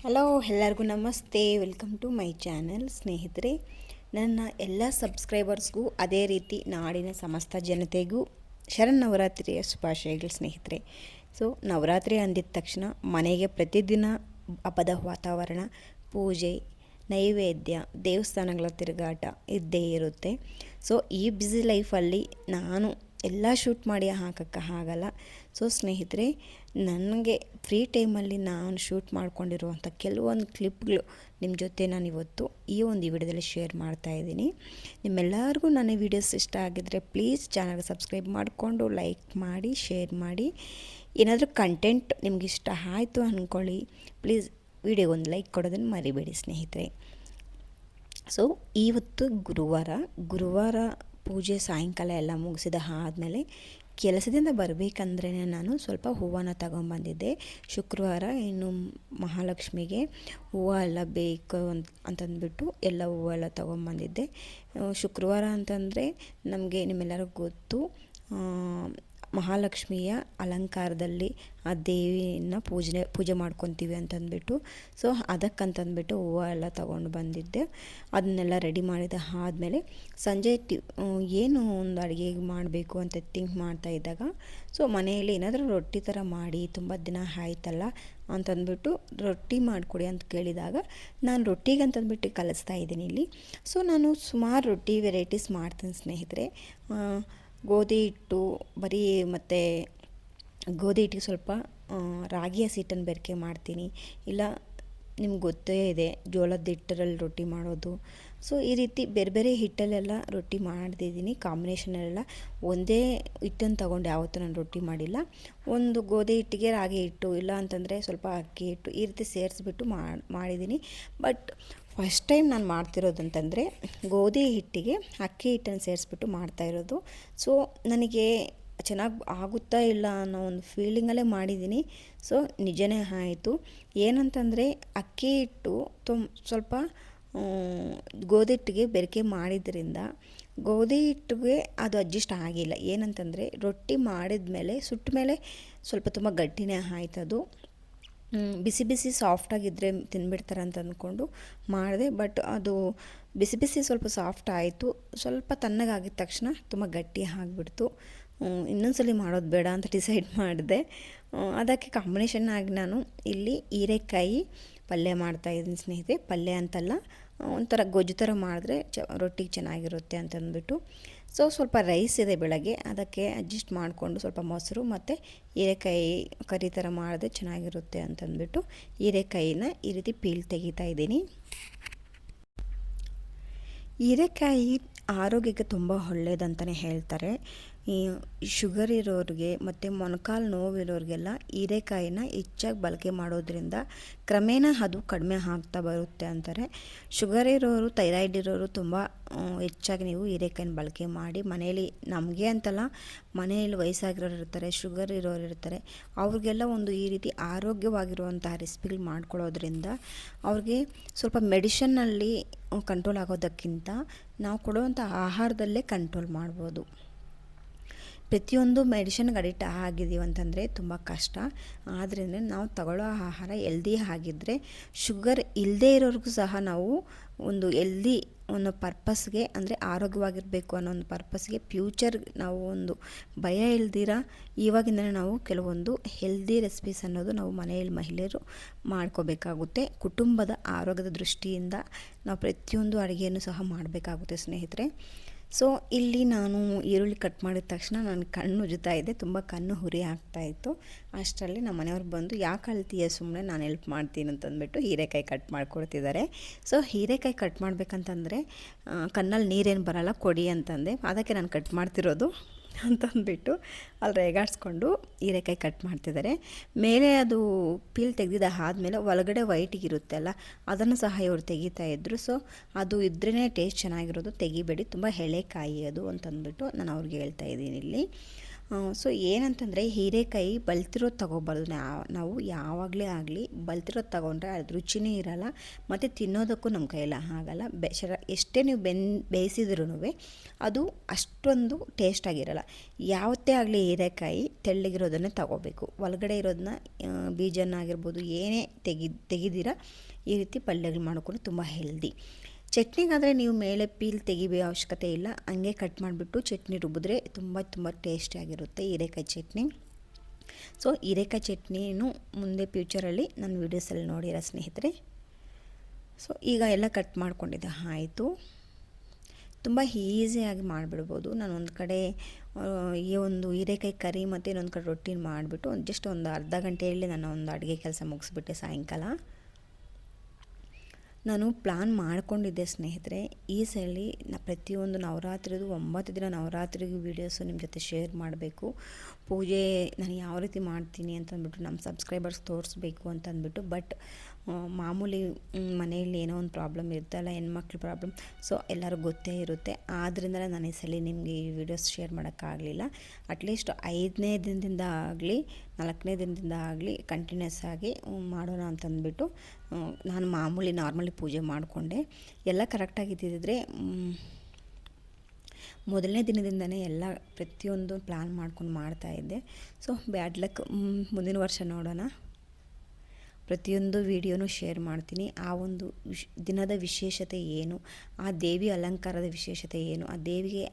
Hello, ಎಲ್ಲರಿಗೂ ನಮಸ್ತೆ. Welcome to my channel. ಸ್ನೇಹಿತರೆ, ನನ್ನ ಎಲ್ಲ ಸಬ್ಸ್ಕ್ರೈಬರ್ಸ್ಗೂ ಅದೇ ರೀತಿ ನಾಡಿನ ಸಮಸ್ತ ಜನತೆಗೂ ಶರನ್ನವರಾತ್ರಿಯ ಶುಭಾಶಯಗಳು ಸ್ನೇಹಿತರೆ. ಸೊ ನವರಾತ್ರಿ ಅಂದಿದ ತಕ್ಷಣ ಮನೆಗೆ ಪ್ರತಿದಿನ ಹಬ್ಬದ ವಾತಾವರಣ, ಪೂಜೆ, ನೈವೇದ್ಯ, ದೇವಸ್ಥಾನಗಳ ತಿರುಗಾಟ ಇದ್ದೇ ಇರುತ್ತೆ. ಸೊ ಈ ಬ್ಯುಸಿ ಲೈಫಲ್ಲಿ ನಾನು ಎಲ್ಲ ಶೂಟ್ ಮಾಡಿ ಹಾಕೋಕ್ಕೆ ಆಗಲ್ಲ. ಸೊ ಸ್ನೇಹಿತರೆ, ನನಗೆ ಫ್ರೀ ಟೈಮಲ್ಲಿ ನಾನು ಶೂಟ್ ಮಾಡ್ಕೊಂಡಿರುವಂಥ ಕೆಲವೊಂದು ಕ್ಲಿಪ್ಗಳು ನಿಮ್ಮ ಜೊತೆ ನಾನು ಇವತ್ತು ಈ ಒಂದು ವಿಡಿಯೋದಲ್ಲಿ ಶೇರ್ ಮಾಡ್ತಾಯಿದ್ದೀನಿ. ನಿಮ್ಮೆಲ್ಲರಿಗೂ ನನ್ನ ವೀಡಿಯೋಸ್ ಇಷ್ಟ ಆಗಿದ್ದರೆ ಪ್ಲೀಸ್ ಚಾನಲ್ಗೆ ಸಬ್ಸ್ಕ್ರೈಬ್ ಮಾಡಿಕೊಂಡು ಲೈಕ್ ಮಾಡಿ, ಶೇರ್ ಮಾಡಿ. ಏನಾದರೂ ಕಂಟೆಂಟ್ ನಿಮ್ಗೆ ಇಷ್ಟ ಆಯಿತು ಅಂದ್ಕೊಳ್ಳಿ, ಪ್ಲೀಸ್ ವಿಡಿಯೋಗೊಂದು ಲೈಕ್ ಕೊಡೋದನ್ನು ಮರಿಬೇಡಿ ಸ್ನೇಹಿತರೆ. ಸೊ ಇವತ್ತು ಗುರುವಾರ ಪೂಜೆ ಸಾಯಂಕಾಲ ಎಲ್ಲ ಮುಗಿಸಿದ ಆದಮೇಲೆ ಕೆಲಸದಿಂದ ಬರಬೇಕಂದ್ರೆ ನಾನು ಸ್ವಲ್ಪ ಹೂವನ್ನು ತಗೊಂಬಂದಿದ್ದೆ. ಶುಕ್ರವಾರ ಇನ್ನು ಮಹಾಲಕ್ಷ್ಮಿಗೆ ಹೂವು ಎಲ್ಲ ಬೇಕು ಅಂತಂದ್ಬಿಟ್ಟು ಎಲ್ಲ ಹೂವೆಲ್ಲ ತೊಗೊಂಬಂದಿದ್ದೆ. ಶುಕ್ರವಾರ ಅಂತಂದರೆ ನಮಗೆ ನಿಮ್ಮೆಲ್ಲರಿಗೂ ಗೊತ್ತು, ಮಹಾಲಕ್ಷ್ಮಿಯ ಅಲಂಕಾರದಲ್ಲಿ ಆ ದೇವಿನ ಪೂಜೆ ಮಾಡ್ಕೊತೀವಿ ಅಂತಂದ್ಬಿಟ್ಟು. ಸೊ ಅದಕ್ಕಂತಂದ್ಬಿಟ್ಟು ಹೂವು ಎಲ್ಲ ತೊಗೊಂಡು ಬಂದಿದ್ದೆ. ಅದನ್ನೆಲ್ಲ ರೆಡಿ ಮಾಡಿದ ಆದಮೇಲೆ ಸಂಜೆ ಏನು ಒಂದು ಅಡುಗೆ ಮಾಡಬೇಕು ಅಂತ ಥಿಂಕ್ ಮಾಡ್ತಾ ಇದ್ದಾಗ, ಸೊ ಮನೆಯಲ್ಲಿ ಏನಾದರೂ ರೊಟ್ಟಿ ಥರ ಮಾಡಿ ತುಂಬ ದಿನ ಆಯ್ತಲ್ಲ ಅಂತಂದ್ಬಿಟ್ಟು ರೊಟ್ಟಿ ಮಾಡಿಕೊಡಿ ಅಂತ ಕೇಳಿದಾಗ ನಾನು ರೊಟ್ಟಿಗಂತಂದ್ಬಿಟ್ಟು ಕಲಿಸ್ತಾ ಇದ್ದೀನಿ ಇಲ್ಲಿ. ಸೊ ನಾನು ಸುಮಾರು ರೊಟ್ಟಿ ವೆರೈಟೀಸ್ ಮಾಡ್ತೀನಿ ಸ್ನೇಹಿತರೆ. ಗೋಧಿ ಹಿಟ್ಟು ಮತ್ತು ಗೋಧಿ ಹಿಟ್ಟಿಗೆ ಸ್ವಲ್ಪ ರಾಗಿ ಹಸಿಟ್ಟನ್ನು ಬೆರಕೆ ಮಾಡ್ತೀನಿ. ಇಲ್ಲ ನಿಮ್ಗೆ ಗೊತ್ತೇ ಇದೆ, ಜೋಳದ ಹಿಟ್ಟರಲ್ಲಿ ರೊಟ್ಟಿ ಮಾಡೋದು. ಸೊ ಈ ರೀತಿ ಬೇರೆ ಬೇರೆ ಹಿಟ್ಟಲ್ಲೆಲ್ಲ ರೊಟ್ಟಿ ಮಾಡ್ತಿದ್ದೀನಿ. ಕಾಂಬಿನೇಷನಲ್ಲೆಲ್ಲ ಒಂದೇ ಹಿಟ್ಟನ್ನು ತೊಗೊಂಡು ಯಾವತ್ತೂ ನಾನು ರೊಟ್ಟಿ ಮಾಡಿಲ್ಲ. ಒಂದು ಗೋಧಿ ಹಿಟ್ಟಿಗೆ ರಾಗಿ ಹಿಟ್ಟು, ಇಲ್ಲ ಅಂತಂದರೆ ಸ್ವಲ್ಪ ಅಕ್ಕಿ ಹಿಟ್ಟು, ಈ ರೀತಿ ಸೇರಿಸ್ಬಿಟ್ಟು ಮಾಡಿದ್ದೀನಿ. ಬಟ್ ಫಸ್ಟ್ ಟೈಮ್ ನಾನು ಮಾಡ್ತಿರೋದು ಅಂತಂದರೆ ಗೋಧಿ ಹಿಟ್ಟಿಗೆ ಅಕ್ಕಿ ಹಿಟ್ಟನ್ನು ಸೇರಿಸ್ಬಿಟ್ಟು ಮಾಡ್ತಾಯಿರೋದು. ಸೊ ನನಗೆ ಚೆನ್ನಾಗಿ ಆಗುತ್ತಾ ಇಲ್ಲ ಅನ್ನೋ ಒಂದು ಫೀಲಿಂಗಲ್ಲೇ ಮಾಡಿದ್ದೀನಿ. ಸೊ ನಿಜನೇ ಆಯಿತು. ಏನಂತಂದರೆ ಅಕ್ಕಿ ಹಿಟ್ಟು ಸ್ವಲ್ಪ ಗೋಧಿ ಹಿಟ್ಟಿಗೆ ಬೆರಕೆ ಮಾಡಿದ್ರಿಂದ ಗೋಧಿ ಹಿಟ್ಟಿಗೆ ಅದು ಅಡ್ಜಸ್ಟ್ ಆಗಿಲ್ಲ. ಏನಂತಂದರೆ ರೊಟ್ಟಿ ಮಾಡಿದ ಮೇಲೆ ಸುಟ್ಟ ಮೇಲೆ ಸ್ವಲ್ಪ ತುಂಬ ಗಟ್ಟಿನೇ ಆಯ್ತದು. ಬಿಸಿ ಬಿಸಿ ಸಾಫ್ಟಾಗಿದ್ದರೆ ತಿಂದ್ಬಿಡ್ತಾರೆ ಅಂತ ಅಂದ್ಕೊಂಡು ಮಾಡಿದೆ. ಬಟ್ ಅದು ಬಿಸಿ ಬಿಸಿ ಸ್ವಲ್ಪ ಸಾಫ್ಟ್ ಆಯಿತು. ಸ್ವಲ್ಪ ತಣ್ಣಗಾಗಿದ ತಕ್ಷಣ ತುಂಬ ಗಟ್ಟಿ ಆಗಿಬಿಡ್ತು. ಇನ್ನೊಂದ್ಸಲಿ ಮಾಡೋದು ಬೇಡ ಅಂತ ಡಿಸೈಡ್ ಮಾಡಿದೆ. ಅದಕ್ಕೆ ಕಾಂಬಿನೇಷನ್ ಆಗಿ ನಾನು ಇಲ್ಲಿ ಹೀರೆಕಾಯಿ ಪಲ್ಯ ಮಾಡ್ತಾಯಿದ್ದೀನಿ ಸ್ನೇಹಿತರೆ. ಪಲ್ಯ ಅಂತಲ್ಲ, ಒಂಥರ ಗೊಜ್ಜು ಥರ ಮಾಡಿದ್ರೆ ರೊಟ್ಟಿಗೆ ಚೆನ್ನಾಗಿರುತ್ತೆ ಅಂತಂದ್ಬಿಟ್ಟು. ಸೊ ಸ್ವಲ್ಪ ರೈಸ್ ಇದೆ ಬೆಳಗ್ಗೆ, ಅದಕ್ಕೆ ಅಡ್ಜಸ್ಟ್ ಮಾಡಿಕೊಂಡು ಸ್ವಲ್ಪ ಮೊಸರು ಮತ್ತು ಹೀರೆಕಾಯಿ ಕರಿ ಥರ ಮಾಡಿದ್ರೆ ಚೆನ್ನಾಗಿರುತ್ತೆ ಅಂತಂದ್ಬಿಟ್ಟು ಹೀರೆಕಾಯಿನ ಈ ರೀತಿ ಪೀಲ್ ತೆಗಿತಾ ಇದ್ದೀನಿ. ಹೀರೆಕಾಯಿ ಆರೋಗ್ಯಕ್ಕೆ ತುಂಬ ಒಳ್ಳೆಯದಂತಲೇ ಹೇಳ್ತಾರೆ. ಈ ಶುಗರ್ ಇರೋರಿಗೆ ಮತ್ತು ಮೊಣಕಾಲು ನೋವಿರೋರಿಗೆಲ್ಲ ಹೀರೆಕಾಯಿನ ಹೆಚ್ಚಾಗಿ ಬಳಕೆ ಮಾಡೋದ್ರಿಂದ ಕ್ರಮೇಣ ಅದು ಕಡಿಮೆ ಆಗ್ತಾ ಬರುತ್ತೆ ಅಂತಾರೆ. ಶುಗರ್ ಇರೋರು, ಥೈರಾಯ್ಡ್ ಇರೋರು ತುಂಬ ಹೆಚ್ಚಾಗಿ ನೀವು ಹೀರೆಕಾಯಿನ ಬಳಕೆ ಮಾಡಿ. ಮನೆಯಲ್ಲಿ ನಮಗೆ ಅಂತಲ್ಲ, ಮನೆಯಲ್ಲಿ ವಯಸ್ಸಾಗಿರೋರು ಇರ್ತಾರೆ, ಶುಗರ್ ಇರೋರು ಇರ್ತಾರೆ, ಅವ್ರಿಗೆಲ್ಲ ಒಂದು ಈ ರೀತಿ ಆರೋಗ್ಯವಾಗಿರುವಂತಹ ರೆಸಿಪಿಗಳು ಮಾಡ್ಕೊಳ್ಳೋದ್ರಿಂದ ಅವ್ರಿಗೆ ಸ್ವಲ್ಪ ಮೆಡಿಷನ್ನಲ್ಲಿ ಕಂಟ್ರೋಲ್ ಆಗೋದಕ್ಕಿಂತ ನಾವು ಕೊಡುವಂಥ ಆಹಾರದಲ್ಲೇ ಕಂಟ್ರೋಲ್ ಮಾಡ್ಬೋದು. ಪ್ರತಿಯೊಂದು ಮೆಡಿಷನ್ಗೆ ಅಡಿಕ್ಟ್ ಆಗಿದ್ದೀವಿ ಅಂತಂದರೆ ತುಂಬ ಕಷ್ಟ. ಆದ್ದರಿಂದ ನಾವು ತಗೊಳ್ಳೋ ಆಹಾರ ಎಲ್ದಿ ಆಗಿದ್ದರೆ, ಶುಗರ್ ಇಲ್ಲದೇ ಇರೋರಿಗೂ ಸಹ ನಾವು ಒಂದು ಎಲ್ದಿ ಒಂದು ಪರ್ಪಸ್ಗೆ, ಅಂದರೆ ಆರೋಗ್ಯವಾಗಿರಬೇಕು ಅನ್ನೋ ಒಂದು ಪರ್ಪಸ್ಗೆ, ಫ್ಯೂಚರ್ ನಾವು ಒಂದು ಭಯ ಇಲ್ದಿರ ಇವಾಗಿಂದಲೇ ನಾವು ಕೆಲವೊಂದು ಹೆಲ್ದಿ ರೆಸಿಪೀಸ್ ಅನ್ನೋದು ನಾವು ಮನೆಯಲ್ಲಿ ಮಹಿಳೆಯರು ಮಾಡ್ಕೋಬೇಕಾಗುತ್ತೆ. ಕುಟುಂಬದ ಆರೋಗ್ಯದ ದೃಷ್ಟಿಯಿಂದ ನಾವು ಪ್ರತಿಯೊಂದು ಅಡುಗೆಯನ್ನು ಸಹ ಮಾಡಬೇಕಾಗುತ್ತೆ ಸ್ನೇಹಿತರೆ. ಸೊ ಇಲ್ಲಿ ನಾನು ಈರುಳ್ಳಿ ಕಟ್ ಮಾಡಿದ ತಕ್ಷಣ ನನ್ನ ಕಣ್ಣು ಉಜ್ತಾ ಇದೆ, ತುಂಬ ಕಣ್ಣು ಹುರಿ ಆಗ್ತಾಯಿತ್ತು. ಅಷ್ಟರಲ್ಲಿ ನಮ್ಮ ಮನೆಯವ್ರು ಬಂದು ಯಾಕೆ ಅಳ್ತೀಯ, ಸುಮ್ಮನೆ ನಾನು ಹೆಲ್ಪ್ ಮಾಡ್ತೀನಿ ಅಂತಂದ್ಬಿಟ್ಟು ಹೀರೆಕಾಯಿ ಕಟ್ ಮಾಡಿಕೊಡ್ತಿದ್ದಾರೆ. ಸೊ ಹೀರೆಕಾಯಿ ಕಟ್ ಮಾಡಬೇಕಂತಂದರೆ ಕಣ್ಣಲ್ಲಿ ನೀರೇನು ಬರೋಲ್ಲ ಕೊಡಿ ಅಂತಂದೆ. ಅದಕ್ಕೆ ನಾನು ಕಟ್ ಮಾಡ್ತಿರೋದು ಅಂತಂದ್ಬಿಟ್ಟು ಅಲ್ಲಿ ರೇಗಾಡಿಸ್ಕೊಂಡು ಹೀರೆಕಾಯಿ ಕಟ್ ಮಾಡ್ತಿದ್ದಾರೆ. ಮೇಲೆ ಅದು ಪೀಲ್ ತೆಗೆದಿದ್ದ ಆದಮೇಲೆ ಒಳಗಡೆ ವೈಟಿಗಿರುತ್ತೆ ಅಲ್ಲ, ಅದನ್ನು ಸಹ ಇವರು ತೆಗಿತಾಯಿದ್ರು. ಸೊ ಅದು ಇದ್ರೇ ಟೇಸ್ಟ್ ಚೆನ್ನಾಗಿರೋದು, ತೆಗಿಬೇಡಿ, ತುಂಬ ಎಳೆಕಾಯಿ ಅದು ಅಂತಂದ್ಬಿಟ್ಟು ನಾನು ಅವ್ರಿಗೆ ಹೇಳ್ತಾ ಇದ್ದೀನಿ ಇಲ್ಲಿ. ಸೊ ಏನಂತಂದರೆ ಹೀರೆಕಾಯಿ ಬಲ್ತಿರೋದು ತೊಗೋಬಾರ್ದು. ನಾವು ಯಾವಾಗಲೇ ಆಗಲಿ ಬಲ್ತಿರೋದು ತೊಗೊಂಡ್ರೆ ಅದು ರುಚಿನೇ ಇರೋಲ್ಲ, ಮತ್ತು ತಿನ್ನೋದಕ್ಕೂ ನಮ್ಮ ಕೈಯೆಲ್ಲ ಆಗಲ್ಲ. ಎಷ್ಟೇ ನೀವು ಬೇಯಿಸಿದ್ರೂ ಅದು ಅಷ್ಟೊಂದು ಟೇಸ್ಟಾಗಿರಲ್ಲ. ಯಾವತ್ತೇ ಆಗಲಿ ಹೀರೆಕಾಯಿ ತೆಳ್ಳಗಿರೋದನ್ನೇ ತೊಗೋಬೇಕು. ಒಳಗಡೆ ಇರೋದನ್ನ ಬೀಜನಾಗಿರ್ಬೋದು ಏನೇ ತೆಗಿದಿರ ಈ ರೀತಿ ಪಲ್ಯಗಳು ಮಾಡ್ಕೊಂಡು ತುಂಬ ಹೆಲ್ದಿ. ಚಟ್ನಿಗಾದರೆ ನೀವು ಮೇಲೆ ಪೀಲ್ ತೆಗಿಬೋ ಅವಶ್ಯಕತೆ ಇಲ್ಲ, ಹಂಗೆ ಕಟ್ ಮಾಡಿಬಿಟ್ಟು ಚಟ್ನಿ ರುಬ್ಬಿದ್ರೆ ತುಂಬ ಟೇಸ್ಟಿಯಾಗಿರುತ್ತೆ ಹೀರೆಕಾಯಿ ಚಟ್ನಿ. ಸೊ ಹೀರೆಕಾಯಿ ಚಟ್ನಿನೂ ಮುಂದೆ ಫ್ಯೂಚರಲ್ಲಿ ನನ್ನ ವೀಡಿಯೋಸಲ್ಲಿ ನೋಡಿರೋ ಸ್ನೇಹಿತರೆ. ಸೊ ಈಗ ಎಲ್ಲ ಕಟ್ ಮಾಡ್ಕೊಂಡಿದ್ದೆ ಆಯಿತು. ತುಂಬ ಈಸಿಯಾಗಿ ಮಾಡಿಬಿಡ್ಬೋದು. ನಾನು ಒಂದು ಕಡೆ ಈ ಒಂದು ಹೀರೆಕಾಯಿ ಕರಿ ಮತ್ತು ಇನ್ನೊಂದು ಕಡೆ ರೊಟ್ಟಿನ ಮಾಡಿಬಿಟ್ಟು ಜಸ್ಟ್ ಒಂದು ಅರ್ಧ ಗಂಟೆಯಲ್ಲಿ ನಾನು ಒಂದು ಅಡುಗೆ ಕೆಲಸ ಮುಗಿಸ್ಬಿಟ್ಟೆ. ಸಾಯಂಕಾಲ ನಾನು ಪ್ಲ್ಯಾನ್ ಮಾಡ್ಕೊಂಡಿದ್ದೆ ಸ್ನೇಹಿತರೆ, ಈ ಸಲ ಪ್ರತಿಯೊಂದು ನವರಾತ್ರಿದು 9 ದಿನ ನವರಾತ್ರಿಗೂ ವೀಡಿಯೋಸು ನಿಮ್ಮ ಜೊತೆ ಶೇರ್ ಮಾಡಬೇಕು. ಪೂಜೆ ನಾನು ಯಾವ ರೀತಿ ಮಾಡ್ತೀನಿ ಅಂತಂದ್ಬಿಟ್ಟು ನಮ್ಮ ಸಬ್ಸ್ಕ್ರೈಬರ್ಸ್ ತೋರಿಸ್ಬೇಕು ಅಂತಂದ್ಬಿಟ್ಟು. ಬಟ್ ಮಾಮೂಲಿ ಮನೆಯಲ್ಲಿ ಏನೋ ಒಂದು ಪ್ರಾಬ್ಲಮ್ ಇರ್ತಲ್ಲ, ಹೆಣ್ಮಕ್ಳು ಪ್ರಾಬ್ಲಮ್, ಸೊ ಎಲ್ಲರಿಗೂ ಗೊತ್ತೇ ಇರುತ್ತೆ. ಆದ್ದರಿಂದಲೇ ನಾನು ಈ ಸಲ ನಿಮಗೆ ಈ ವಿಡಿಯೋಸ್ ಶೇರ್ ಮಾಡೋಕ್ಕಾಗಲಿಲ್ಲ. ಅಟ್ಲೀಸ್ಟ್ 5ನೇ ದಿನದಿಂದ ಆಗಲಿ 4ನೇ ದಿನದಿಂದ ಆಗಲಿ ಕಂಟಿನ್ಯೂಸ್ ಆಗಿ ಮಾಡೋಣ ಅಂತಂದ್ಬಿಟ್ಟು ನಾನು ನಾರ್ಮಲಿ ಪೂಜೆ ಮಾಡಿಕೊಂಡೆ. ಎಲ್ಲ ಕರೆಕ್ಟಾಗಿದ್ದಿದ್ರೆ ಮೊದಲನೇ ದಿನದಿಂದನೇ ಎಲ್ಲ ಪ್ರತಿಯೊಂದು ಪ್ಲ್ಯಾನ್ ಮಾಡ್ಕೊಂಡು ಮಾಡ್ತಾಯಿದ್ದೆ. ಸೊ ಬ್ಯಾಡ್ ಲಕ್, ಮುಂದಿನ ವರ್ಷ ನೋಡೋಣ. ಪ್ರತಿಯೊಂದು ವಿಡಿಯೋನೂ ಶೇರ್ ಮಾಡ್ತೀನಿ. ಆ ಒಂದು ದಿನದ ವಿಶೇಷತೆ ಏನು, ಆ ದೇವಿ ಅಲಂಕಾರದ ವಿಶೇಷತೆ ಏನು, ಆ ದೇವಿಗೆ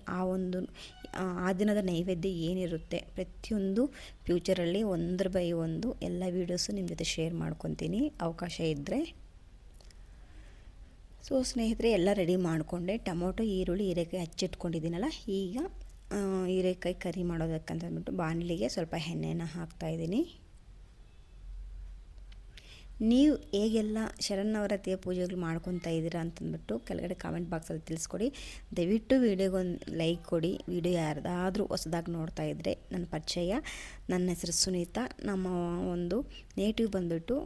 ಆ ದಿನದ ನೈವೇದ್ಯ ಏನಿರುತ್ತೆ, ಪ್ರತಿಯೊಂದು ಫ್ಯೂಚರಲ್ಲಿ 1/1 ಎಲ್ಲ ವೀಡಿಯೋಸು ನಿಮ್ಮ ಜೊತೆ ಶೇರ್ ಮಾಡ್ಕೊತೀನಿ ಅವಕಾಶ ಇದ್ದರೆ. ಸೊ ಸ್ನೇಹಿತರೆ ಎಲ್ಲ ರೆಡಿ ಮಾಡಿಕೊಂಡೆ. ಟೊಮೊಟೊ, ಈರುಳ್ಳಿ, ಹೀರೆಕಾಯಿ ಹಚ್ಚಿಟ್ಕೊಂಡಿದ್ದೀನಲ್ಲ, ಈಗ ಹೀರೆಕಾಯಿ ಕರಿ ಮಾಡೋದಕ್ಕಂತಂದ್ಬಿಟ್ಟು ಬಾಣಲಿಗೆ ಸ್ವಲ್ಪ ಎಣ್ಣೆನ ಹಾಕ್ತಾಯಿದ್ದೀನಿ. ನೀವು ಹೇಗೆಲ್ಲ ಶರನ್ನವರಾತ್ರಿಯ ಪೂಜೆಗಳು ಮಾಡ್ಕೊತಾ ಇದ್ದೀರಾ ಅಂತಂದ್ಬಿಟ್ಟು ಕೆಳಗಡೆ ಕಾಮೆಂಟ್ ಬಾಕ್ಸಲ್ಲಿ ತಿಳಿಸ್ಕೊಡಿ. ದಯವಿಟ್ಟು ವೀಡಿಯೋಗೊಂದು ಲೈಕ್ ಕೊಡಿ. ವಿಡಿಯೋ ಯಾರ್ದಾದ್ರೂ ಹೊಸದಾಗಿ ನೋಡ್ತಾ ಇದ್ದರೆ, ನನ್ನ ಪರಿಚಯ, ನನ್ನ ಹೆಸರು ಸುನೀತಾ. ನಮ್ಮ ಒಂದು ನೇಟಿವ್ ಬಂದುಬಿಟ್ಟು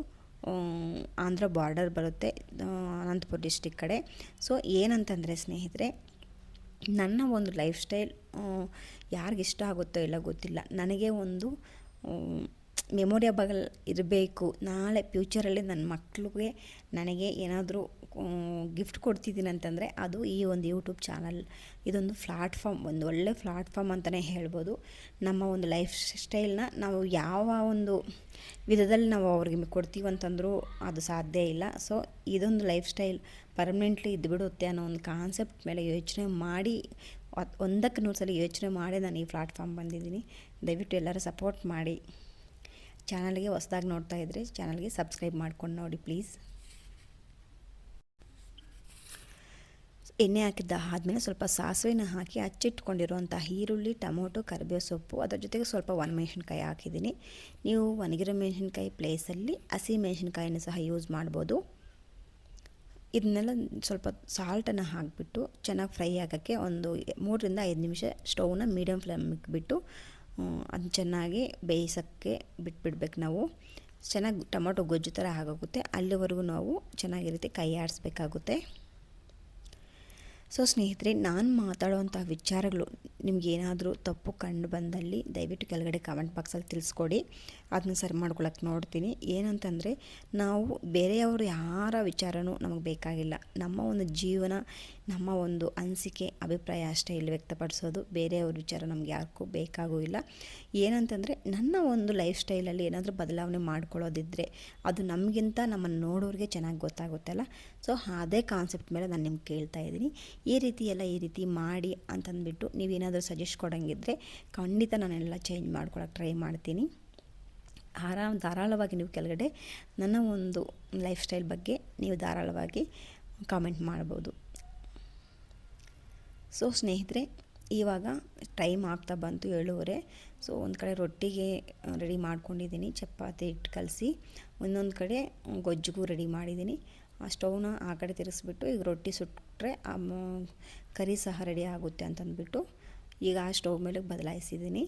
ಆಂಧ್ರ ಬಾರ್ಡರ್ ಬರುತ್ತೆ, ಅನಂತಪುರ ಡಿಸ್ಟಿಕ್ ಕಡೆ. ಸೊ ಏನಂತಂದರೆ ಸ್ನೇಹಿತರೆ, ನನ್ನ ಒಂದು ಲೈಫ್ ಸ್ಟೈಲ್ ಯಾರಿಗಿಷ್ಟ ಆಗುತ್ತೋ ಇಲ್ಲ ಗೊತ್ತಿಲ್ಲ, ನನಗೆ ಒಂದು ಮೆಮೊರೇಬಲ್ ಇರಬೇಕು. ನಾಳೆ ಫ್ಯೂಚರಲ್ಲಿ ನನ್ನ ಮಕ್ಕಳಿಗೆ ನನಗೆ ಏನಾದರೂ ಗಿಫ್ಟ್ ಕೊಡ್ತಿದ್ದೀನಿ ಅಂತಂದರೆ ಅದು ಈ ಒಂದು ಯೂಟ್ಯೂಬ್ ಚಾನಲ್. ಇದೊಂದು ಪ್ಲ್ಯಾಟ್ಫಾರ್ಮ್, ಒಂದು ಒಳ್ಳೆ ಪ್ಲ್ಯಾಟ್ಫಾರ್ಮ್ ಅಂತಲೇ ಹೇಳ್ಬೋದು. ನಮ್ಮ ಒಂದು ಲೈಫ್ ಸ್ಟೈಲ್ನ ನಾವು ಯಾವ ಒಂದು ವಿಧದಲ್ಲಿ ನಾವು ಅವ್ರಿಗೆ ಕೊಡ್ತೀವಂತಂದರೂ ಅದು ಸಾಧ್ಯ ಇಲ್ಲ. ಸೊ ಇದೊಂದು ಲೈಫ್ ಸ್ಟೈಲ್ ಪರ್ಮನೆಂಟ್ಲಿ ಇದ್ದುಬಿಡುತ್ತೆ ಅನ್ನೋ ಒಂದು ಕಾನ್ಸೆಪ್ಟ್ ಮೇಲೆ ಯೋಚನೆ ಮಾಡಿ, 100ಕ್ಕೆ 100 ಸಲ ಯೋಚನೆ ಮಾಡಿ ನಾನು ಈ ಪ್ಲ್ಯಾಟ್ಫಾರ್ಮ್ ಬಂದಿದ್ದೀನಿ. ದಯವಿಟ್ಟು ಎಲ್ಲರೂ ಸಪೋರ್ಟ್ ಮಾಡಿ. ಚಾನಲ್ಗೆ ಹೊಸದಾಗಿ ನೋಡ್ತಾ ಇದ್ದರೆ ಚಾನಲ್ಗೆ ಸಬ್ಸ್ಕ್ರೈಬ್ ಮಾಡ್ಕೊಂಡು ನೋಡಿ ಪ್ಲೀಸ್. ಎಣ್ಣೆ ಹಾಕಿದ್ದ ಆದಮೇಲೆ ಸ್ವಲ್ಪ ಸಾಸಿವೆನ ಹಾಕಿ ಹಚ್ಚಿಟ್ಕೊಂಡಿರುವಂಥ ಈರುಳ್ಳಿ, ಟೊಮೊಟೊ, ಕರಿಬೇವು ಸೊಪ್ಪು, ಅದರ ಜೊತೆಗೆ ಸ್ವಲ್ಪ ಒಣಮೆಣ್ಸಿನ್ಕಾಯಿ ಹಾಕಿದ್ದೀನಿ. ನೀವು ಒಣಗಿರೋ ಮೆಣಸಿನ್ಕಾಯಿ ಪ್ಲೇಸಲ್ಲಿ ಹಸಿ ಮೆಣಸಿನ್ಕಾಯಿನ ಸಹ ಯೂಸ್ ಮಾಡ್ಬೋದು. ಇದನ್ನೆಲ್ಲ ಸ್ವಲ್ಪ ಸಾಲ್ಟನ್ನು ಹಾಕಿಬಿಟ್ಟು ಚೆನ್ನಾಗಿ ಫ್ರೈ ಆಗೋಕ್ಕೆ ಒಂದು 3ರಿಂದ 5 ನಿಮಿಷ ಸ್ಟೌವ್ನ ಮೀಡಿಯಮ್ ಫ್ಲೇಮಿಗೆ ಬಿಟ್ಟು ಅದು ಚೆನ್ನಾಗಿ ಬೇಯಿಸೋಕ್ಕೆ ಬಿಟ್ಬಿಡ್ಬೇಕು. ನಾವು ಚೆನ್ನಾಗಿ ಟೊಮೊಟೊ ಗೊಜ್ಜು ಥರ ಆಗೋಗುತ್ತೆ. ಅಲ್ಲಿವರೆಗೂ ನಾವು ಚೆನ್ನಾಗಿ ರೀತಿ ಕೈ ಆಡಿಸ್ಬೇಕಾಗುತ್ತೆ. ಸೊ ಸ್ನೇಹಿತರೆ, ನಾನು ಮಾತಾಡುವಂಥ ವಿಚಾರಗಳು ನಿಮಗೇನಾದರೂ ತಪ್ಪು ಕಂಡು ಬಂದಲ್ಲಿ ದಯವಿಟ್ಟು ಕೆಳಗಡೆ ಕಾಮೆಂಟ್ ಬಾಕ್ಸಲ್ಲಿ ತಿಳಿಸ್ಕೊಡಿ. ಅದನ್ನ ಸರಿ ಮಾಡ್ಕೊಳಕ್ಕೆ ನೋಡ್ತೀನಿ. ಏನಂತಂದರೆ, ನಾವು ಬೇರೆಯವರು ಯಾರ ವಿಚಾರನೂ ನಮಗೆ ಬೇಕಾಗಿಲ್ಲ. ನಮ್ಮ ಒಂದು ಜೀವನ, ನಮ್ಮ ಒಂದು ಅನಿಸಿಕೆ, ಅಭಿಪ್ರಾಯ ಅಷ್ಟೇ ಇಲ್ಲಿ ವ್ಯಕ್ತಪಡಿಸೋದು. ಬೇರೆಯವ್ರ ವಿಚಾರ ನಮ್ಗೆ ಯಾರಿಗೂ ಬೇಕಾಗೂ ಇಲ್ಲ. ಏನಂತಂದರೆ, ನನ್ನ ಒಂದು ಲೈಫ್ ಸ್ಟೈಲಲ್ಲಿ ಏನಾದರೂ ಬದಲಾವಣೆ ಮಾಡ್ಕೊಳ್ಳೋದಿದ್ದರೆ ಅದು ನಮಗಿಂತ ನಮ್ಮನ್ನು ನೋಡೋರಿಗೆ ಚೆನ್ನಾಗಿ ಗೊತ್ತಾಗುತ್ತಲ್ಲ. ಸೊ ಅದೇ ಕಾನ್ಸೆಪ್ಟ್ ಮೇಲೆ ನಾನು ನಿಮ್ಗೆ ಕೇಳ್ತಾ ಇದ್ದೀನಿ. ಈ ರೀತಿ ಮಾಡಿ ಅಂತಂದ್ಬಿಟ್ಟು ನೀವೇನಾದರೂ ಸಜೆಸ್ಟ್ ಕೊಡೋಂಗಿದ್ರೆ ಖಂಡಿತ ನಾನೆಲ್ಲ ಚೇಂಜ್ ಮಾಡ್ಕೊಳಕ್ಕೆ ಟ್ರೈ ಮಾಡ್ತೀನಿ. ಧಾರಾಳವಾಗಿ ನೀವು ಕೆಳಗಡೆ ನನ್ನ ಒಂದು ಲೈಫ್ ಸ್ಟೈಲ್ ಬಗ್ಗೆ ನೀವು ಧಾರಾಳವಾಗಿ ಕಾಮೆಂಟ್ ಮಾಡ್ಬೋದು. ಸೊ ಸ್ನೇಹಿತರೆ, ಇವಾಗ ಟೈಮ್ ಆಗ್ತಾ ಬಂತು 7:30. ಸೊ ಒಂದು ಕಡೆ ರೊಟ್ಟಿಗೆ ರೆಡಿ ಮಾಡ್ಕೊಂಡಿದ್ದೀನಿ, ಚಪಾತಿ ಹಿಟ್ಟು ಕಲಸಿ. ಇನ್ನೊಂದು ಕಡೆ ಗೊಜ್ಜಿಗೂ ರೆಡಿ ಮಾಡಿದ್ದೀನಿ. ಆ ಸ್ಟೌವ್ನ ಆ ಕಡೆ ತಿರುಗಿಸ್ಬಿಟ್ಟು ಈಗ ರೊಟ್ಟಿ ಸುಟ್ಟರೆ ಕರಿ ಸಹ ರೆಡಿ ಆಗುತ್ತೆ ಅಂತಂದ್ಬಿಟ್ಟು ಈಗ ಆ ಸ್ಟೌವ್ ಮೇಲೆ ಬದಲಾಯಿಸಿದ್ದೀನಿ.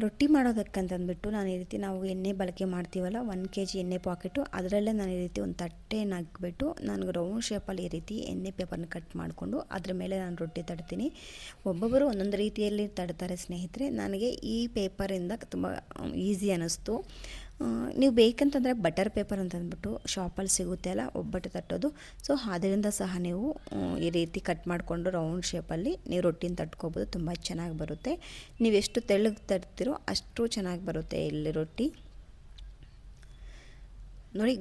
ರೊಟ್ಟಿ ಮಾಡೋದಕ್ಕಂತಂದ್ಬಿಟ್ಟು ನಾನು ಈ ರೀತಿ ನಾವು ಎಣ್ಣೆ ಬಳಕೆ ಮಾಡ್ತೀವಲ್ಲ 1 kg ಎಣ್ಣೆ ಪಾಕೆಟು ಅದರಲ್ಲೇ ನಾನು ಈ ರೀತಿ ಒಂದು ತಟ್ಟೆನ ಹಾಕ್ಬಿಟ್ಟು ನನಗೆ ರೌಂಡ್ ಶೇಪಲ್ಲಿ ಈ ರೀತಿ ಎಣ್ಣೆ ಪೇಪರ್ನ ಕಟ್ ಮಾಡಿಕೊಂಡು ಅದ್ರ ಮೇಲೆ ನಾನು ರೊಟ್ಟಿ ತಡ್ತೀನಿ. ಒಬ್ಬೊಬ್ಬರು ಒಂದೊಂದು ರೀತಿಯಲ್ಲಿ ತಡ್ತಾರೆ ಸ್ನೇಹಿತರೆ. ನನಗೆ ಈ ಪೇಪರಿಂದ ತುಂಬ ಈಸಿ ಅನ್ನಿಸ್ತು. ನೀವು ಬೇಕಂತಂದರೆ ಬಟರ್ ಪೇಪರ್ ಅಂತಂದ್ಬಿಟ್ಟು ಶಾಪಲ್ಲಿ ಸಿಗುತ್ತೆ ಅಲ್ಲ ಒಬ್ಬಟ್ಟು ತಟ್ಟೋದು, ಸೊ ಅದರಿಂದ ಸಹ ನೀವು ಈ ರೀತಿ ಕಟ್ ಮಾಡಿಕೊಂಡು ರೌಂಡ್ ಶೇಪಲ್ಲಿ ನೀವು ರೊಟ್ಟಿನ ತಟ್ಕೋಬೋದು. ತುಂಬ ಚೆನ್ನಾಗಿ ಬರುತ್ತೆ. ನೀವು ಎಷ್ಟು ತೆಳ್ಳಗೆ ತಟ್ತೀರೋ ಅಷ್ಟು ಚೆನ್ನಾಗಿ ಬರುತ್ತೆ ಇಲ್ಲಿ ರೊಟ್ಟಿ. ನೋಡಿ